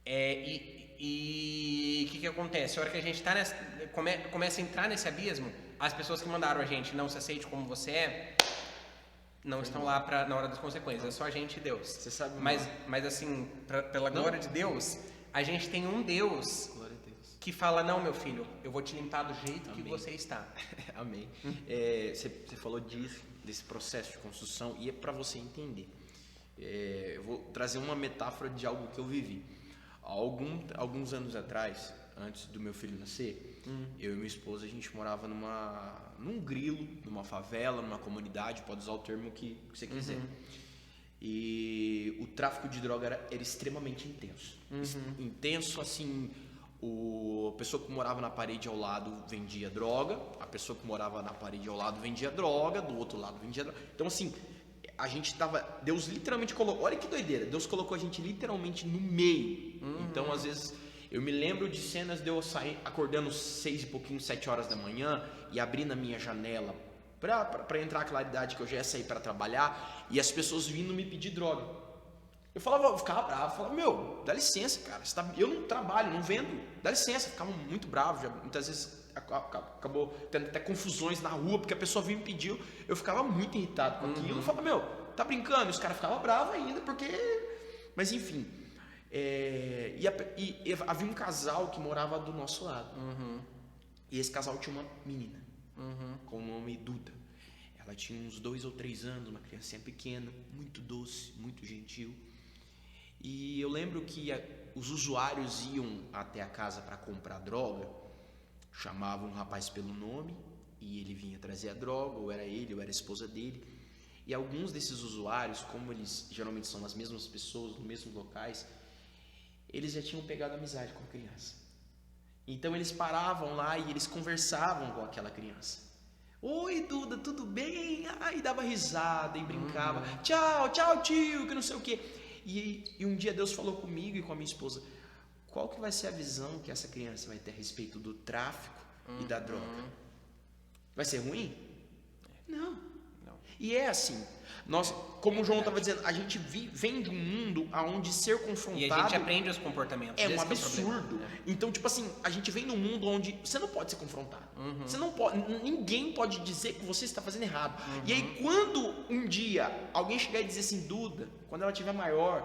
E o que acontece? A hora que a gente começa a entrar nesse abismo, as pessoas que mandaram a gente não se aceite como você é, não estão lá na hora das consequências, é só a gente e Deus. Você sabe, mas assim, pela glória de Deus, a gente tem um Deus que fala, não, meu filho, eu vou te limpar do jeito que você está. Amém. Você falou desse processo de construção, e é para você entender. Eu vou trazer uma metáfora de algo que eu vivi. Alguns anos atrás, antes do meu filho nascer, eu e minha esposa, a gente morava num grilo, numa favela, numa comunidade, pode usar o termo que você quiser. E o tráfico de droga era extremamente intenso. Intenso, assim, a pessoa que morava na parede ao lado vendia droga, a pessoa que morava na parede ao lado vendia droga, do outro lado vendia droga. Então, assim, Deus literalmente colocou, olha que doideira, Deus colocou a gente literalmente no meio. Então, às vezes, eu me lembro de cenas de eu sair acordando 6 e pouquinho, 7 horas da manhã e abrindo a minha janela para entrar a claridade que eu já ia sair para trabalhar, e as pessoas vindo me pedir droga. Eu ficava bravo, falava, meu, dá licença, cara, eu não trabalho, não vendo, dá licença. Eu ficava muito bravo, muitas vezes acabou tendo até confusões na rua, porque a pessoa vinha me pediu, eu ficava muito irritado com aquilo. Eu falava, meu, tá brincando? E os caras ficavam bravos ainda, porque... Mas enfim, e havia um casal que morava do nosso lado, e esse casal tinha uma menina, com o nome Duda. Ela tinha uns 2 ou 3 anos, uma criancinha pequena, muito doce, muito gentil. E eu lembro que os usuários iam até a casa para comprar droga, chamavam um rapaz pelo nome e ele vinha trazer a droga, ou era ele, ou era a esposa dele. E alguns desses usuários, como eles geralmente são as mesmas pessoas, nos mesmos locais, eles já tinham pegado amizade com a criança. Então eles paravam lá e eles conversavam com aquela criança. Oi, Duda, tudo bem? E dava risada e brincava. Tchau, tchau, tio, que não sei o quê. E um dia Deus falou comigo e com a minha esposa, qual que vai ser a visão que essa criança vai ter a respeito do tráfico e da droga? Vai ser ruim? Não. E é assim, nós, como o João estava dizendo, a gente vem de um mundo onde ser confrontado... E a gente aprende os comportamentos. É um absurdo. Então, tipo assim, a gente vem num mundo onde você não pode ser confrontado. Você não pode, ninguém pode dizer que você está fazendo errado. E aí, quando um dia alguém chegar e dizer assim, Duda, quando ela tiver maior,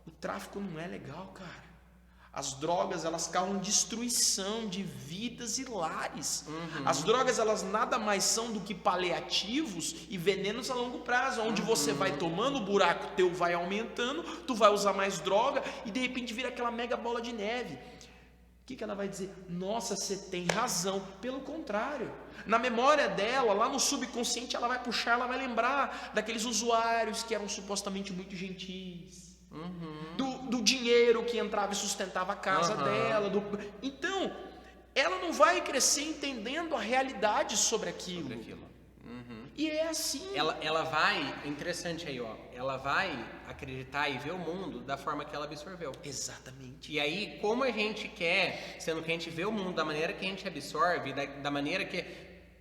o tráfico não é legal, cara. As drogas, elas causam destruição de vidas e lares. As drogas, elas nada mais são do que paliativos e venenos a longo prazo, onde você vai tomando, o buraco teu vai aumentando, tu vai usar mais droga e de repente vira aquela mega bola de neve. O que ela vai dizer? Nossa, você tem razão. Pelo contrário, na memória dela, lá no subconsciente, ela vai puxar, ela vai lembrar daqueles usuários que eram supostamente muito gentis. Do dinheiro que entrava e sustentava a casa dela. Então, ela não vai crescer entendendo a realidade sobre aquilo. E é assim. Ela vai, interessante aí, ó. Ela vai acreditar e ver o mundo da forma que ela absorveu. Exatamente. E aí, como a gente quer, sendo que a gente vê o mundo da maneira que a gente absorve, da maneira que,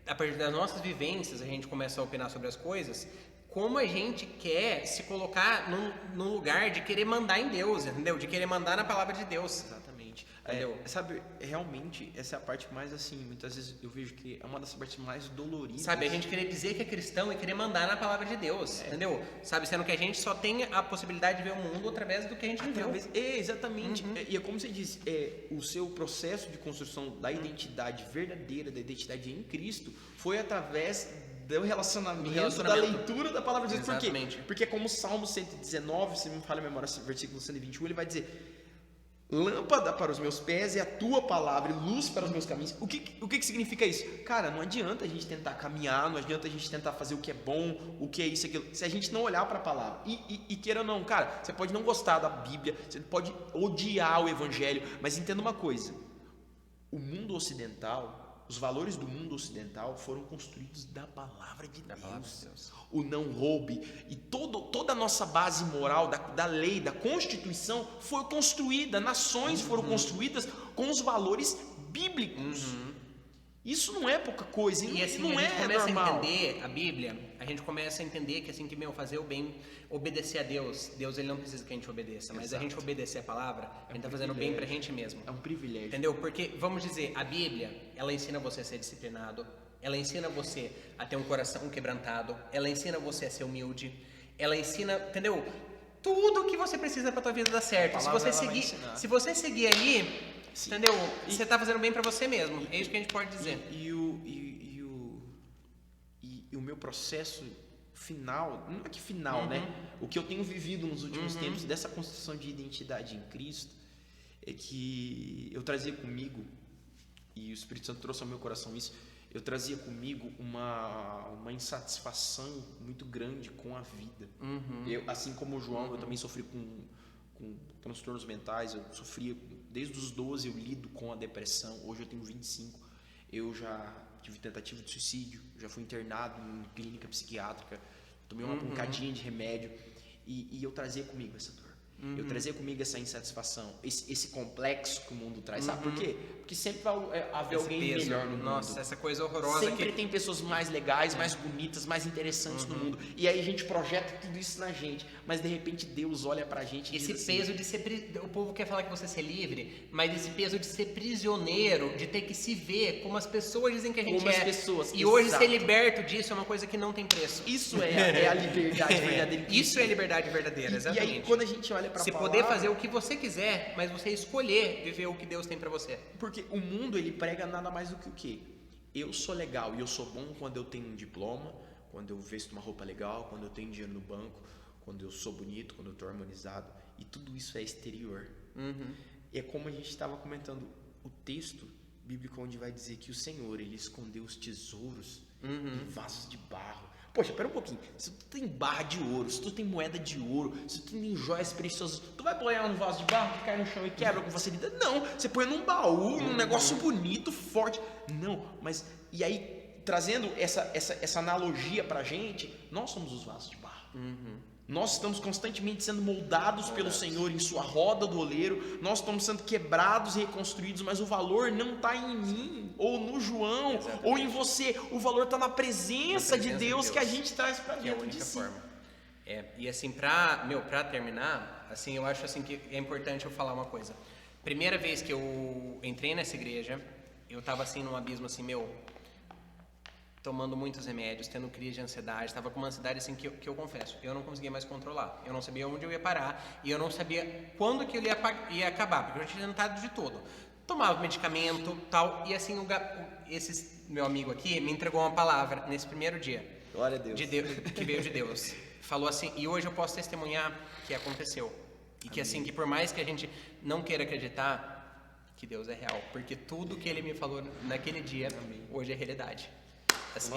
a partir das nossas vivências, a gente começa a opinar sobre as coisas, como a gente quer se colocar num lugar de querer mandar em Deus, entendeu? De querer mandar na palavra de Deus. Exatamente. Sabe, realmente, essa é a parte mais assim, muitas vezes eu vejo que é uma das partes mais doloridas. Sabe, a gente querer dizer que é cristão e querer mandar na palavra de Deus, entendeu? Sabe, sendo que a gente só tem a possibilidade de ver o mundo através do que a gente viveu. Exatamente. E é como você disse, o seu processo de construção da identidade verdadeira, da identidade em Cristo, foi através do relacionamento, da leitura da palavra de Deus. Exatamente. Por quê? Porque como Salmo 119, se me falha a memória, versículo 121, ele vai dizer: lâmpada para os meus pés é a tua palavra e luz para os meus caminhos. O que significa isso? Cara, não adianta a gente tentar caminhar, não adianta a gente tentar fazer o que é bom, o que é isso, aquilo, se a gente não olhar para a palavra. E queira ou não, cara, você pode não gostar da Bíblia, você pode odiar o Evangelho, mas entenda uma coisa: o mundo ocidental, os valores do mundo ocidental foram construídos da palavra de Deus. O não roube e toda a nossa base moral da lei, da Constituição foi construída, nações foram construídas com os valores bíblicos. Isso não é pouca coisa, e assim, não a gente é começa normal. a entender a Bíblia, a gente começa a entender que assim, que fazer o bem, obedecer a Deus, ele não precisa que a gente obedeça, mas a gente obedecer a palavra, a gente tá fazendo bem pra gente mesmo. É um privilégio. Entendeu? Porque, vamos dizer, a Bíblia, ela ensina você a ser disciplinado, ela ensina você a ter um coração quebrantado, ela ensina você a ser humilde, ela ensina, entendeu? tudo que você precisa pra tua vida dar certo. Se você seguir ali, sim, entendeu? Você tá fazendo bem pra você mesmo. É isso que a gente pode dizer. E o meu processo final, não é que final, né? O que eu tenho vivido nos últimos tempos dessa construção de identidade em Cristo é que eu trazia comigo, e o Espírito Santo trouxe ao meu coração isso, eu trazia comigo uma insatisfação muito grande com a vida. Eu, assim como o João, eu também sofri com transtornos mentais, eu sofria desde os 12, eu lido com a depressão, hoje eu tenho 25, eu já tive tentativa de suicídio, já fui internado em clínica psiquiátrica, tomei uma pancadinha de remédio e eu trazia comigo essa dor. Eu trazia comigo essa insatisfação, esse complexo que o mundo traz. Sabe por quê? Porque sempre vai haver alguém melhor no mundo. Nossa, essa coisa horrorosa. Sempre tem pessoas mais legais, mais bonitas, mais interessantes no mundo. E aí a gente projeta tudo isso na gente. Mas de repente Deus olha pra gente e esse diz peso de ser... O povo quer falar que você ser livre, mas esse peso de ser prisioneiro, de ter que se ver como as pessoas dizem que a gente é. Pessoas, e hoje ser liberto disso é uma coisa que não tem preço. Isso é a liberdade verdadeira. Isso é a liberdade verdadeira, exatamente. E aí quando a gente olha pra você palavra, poder fazer o que você quiser, mas você escolher viver o que Deus tem pra você. Porque o mundo, ele prega nada mais do que o quê? Eu sou legal e eu sou bom quando eu tenho um diploma, quando eu vesto uma roupa legal, quando eu tenho dinheiro no banco, quando eu sou bonito, quando eu estou harmonizado. E tudo isso é exterior. É como a gente estava comentando, o texto bíblico onde vai dizer que o Senhor, ele escondeu os tesouros em vasos de barro. Poxa, pera um pouquinho, se tu tem barra de ouro, se tu tem moeda de ouro, se tu tem joias preciosas, tu vai boiar num vaso de barro que cai no chão e quebra com facilidade? Não, você põe num baú, num negócio bonito, forte. Não, mas, e aí, trazendo essa analogia pra gente, nós somos os vasos de barro. Nós estamos constantemente sendo moldados pelo Senhor em sua roda do oleiro, nós estamos sendo quebrados e reconstruídos, mas o valor não está em mim, ou no João, ou em você, o valor está na presença de Deus que a gente traz para dentro de si. E assim, pra terminar, assim, eu acho assim que é importante eu falar uma coisa. Primeira vez que eu entrei nessa igreja, eu estava assim num abismo assim, tomando muitos remédios, tendo crise de ansiedade, estava com uma ansiedade assim que eu confesso, eu não conseguia mais controlar, eu não sabia onde eu ia parar e eu não sabia quando que ele ia acabar, porque eu já tinha tentado de tudo, tomava medicamento, tal, e assim meu amigo aqui me entregou uma palavra nesse primeiro dia. Glória a Deus. Que veio de Deus. Falou assim, e hoje eu posso testemunhar que aconteceu. E que assim, que por mais que a gente não queira acreditar, que Deus é real, porque tudo que ele me falou naquele dia, hoje é realidade. Assim,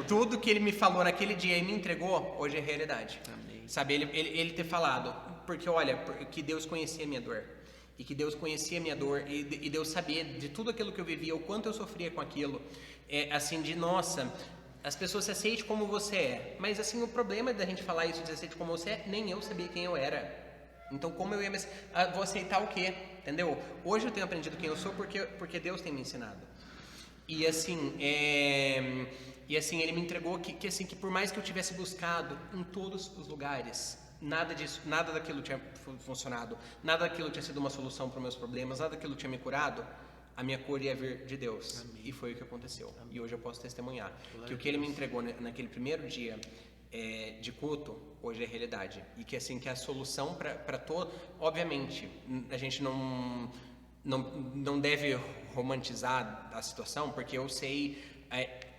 tudo que ele me falou naquele dia e me entregou, hoje é realidade. Amém. Sabe, ele ter falado, porque olha, que Deus conhecia a minha dor. E que Deus conhecia a minha dor, e Deus sabia de tudo aquilo que eu vivia, o quanto eu sofria com aquilo. Assim, nossa, as pessoas se aceitem como você é. Mas assim, o problema da gente falar isso, de aceite como você é, nem eu sabia quem eu era. Então, como eu ia vou aceitar o quê? Entendeu? Hoje eu tenho aprendido quem eu sou porque Deus tem me ensinado. E assim, ele me entregou que assim, que por mais que eu tivesse buscado em todos os lugares, nada daquilo tinha funcionado, nada daquilo tinha sido uma solução para os meus problemas, nada daquilo tinha me curado, a minha cura ia vir de Deus. Amém. E foi o que aconteceu. Amém. E hoje eu posso testemunhar que o que ele me entregou naquele primeiro dia de culto, hoje é realidade. E que assim, que a solução para todo... Obviamente, a gente não deve romantizar a situação, porque eu sei,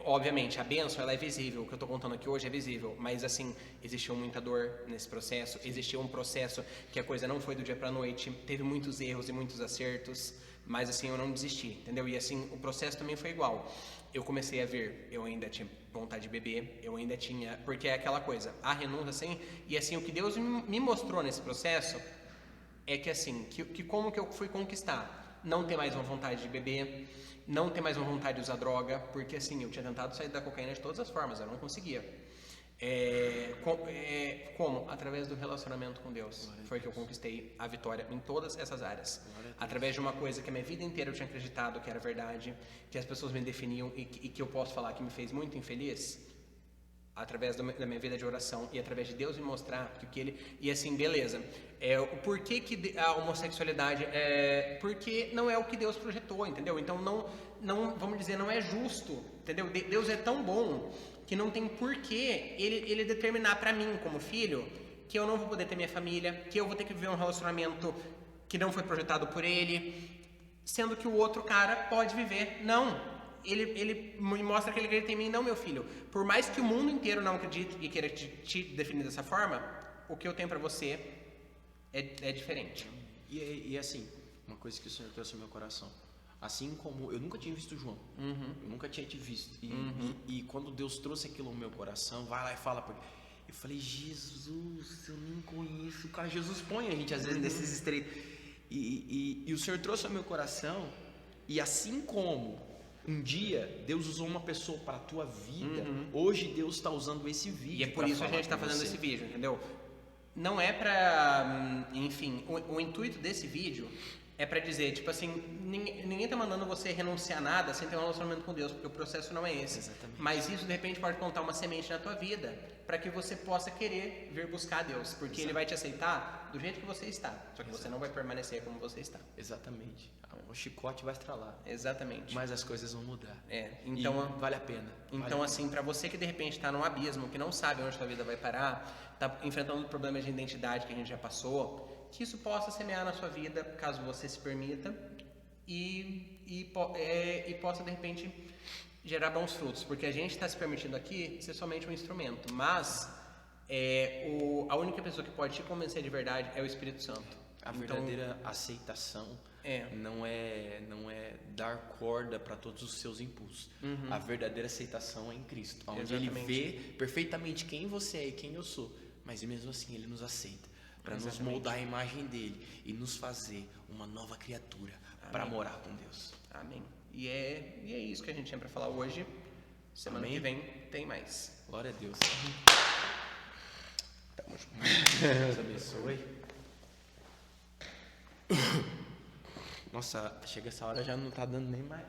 obviamente, a bênção ela é visível, o que eu estou contando aqui hoje é visível, mas assim, existiu muita dor nesse processo, existiu um processo que a coisa não foi do dia para a noite, teve muitos erros e muitos acertos, mas assim, eu não desisti, entendeu? E assim, o processo também foi igual. Eu comecei a ver, eu ainda tinha vontade de beber, eu ainda tinha, porque é aquela coisa, a renúncia assim, e assim, o que Deus me mostrou nesse processo é que assim, que como que eu fui conquistar? Não ter mais uma vontade de beber, não ter mais uma vontade de usar droga, porque assim, eu tinha tentado sair da cocaína de todas as formas, eu não conseguia. Como? Através do relacionamento com Deus. Foi que eu conquistei a vitória em todas essas áreas. Através de uma coisa que a minha vida inteira eu tinha acreditado que era verdade, que as pessoas me definiam e que eu posso falar que me fez muito infeliz. Através da minha vida de oração e através de Deus me mostrar que ele... E assim, beleza. O porquê que a homossexualidade porque não é o que Deus projetou, entendeu? Então, não vamos dizer, não é justo, entendeu? Deus é tão bom que não tem porquê ele determinar para mim, como filho, que eu não vou poder ter minha família, que eu vou ter que viver um relacionamento que não foi projetado por ele, sendo que o outro cara pode viver. Não, ele me mostra que ele acredita em mim, não, meu filho. Por mais que o mundo inteiro não acredite e queira te definir dessa forma, o que eu tenho pra você é diferente. E assim, uma coisa que o Senhor trouxe no meu coração. Assim como eu nunca tinha visto o João, eu nunca tinha te visto. E quando Deus trouxe aquilo no meu coração, vai lá e fala. Eu falei, Jesus, eu nem conheço. Cara, Jesus põe a gente às vezes nesses estreitos. E o Senhor trouxe ao meu coração. E assim como um dia Deus usou uma pessoa para a tua vida, hoje Deus está usando esse vídeo. E é por isso que a gente está fazendo esse vídeo, entendeu? Não é pra... Enfim, o intuito desse vídeo é pra dizer, tipo assim, ninguém tá mandando você renunciar a nada sem ter um relacionamento com Deus, porque o processo não é esse. Exatamente. Mas isso, de repente, pode plantar uma semente na tua vida para que você possa querer vir buscar Deus, porque Ele vai te aceitar do jeito que você está, só que você não vai permanecer como você está. Exatamente. O chicote vai estralar. Exatamente. Mas as coisas vão mudar. Então vale a pena. Então, assim, para você que de repente está num abismo, que não sabe onde sua vida vai parar, está enfrentando problemas de identidade que a gente já passou, que isso possa semear na sua vida, caso você se permita, e possa de repente gerar bons frutos, porque a gente está se permitindo aqui ser somente um instrumento, mas a única pessoa que pode te convencer de verdade é o Espírito Santo. A verdadeira aceitação não é dar corda para todos os seus impulsos. A verdadeira aceitação é em Cristo, onde Ele vê perfeitamente quem você é e quem eu sou, mas mesmo assim Ele nos aceita para nos moldar a imagem dele e nos fazer uma nova criatura para morar com Deus. Amém. E é isso que a gente tinha para falar hoje. Semana que vem tem mais. Glória a Deus. Tamo junto. Deus abençoe. Nossa, chega essa hora já não tá dando nem mais.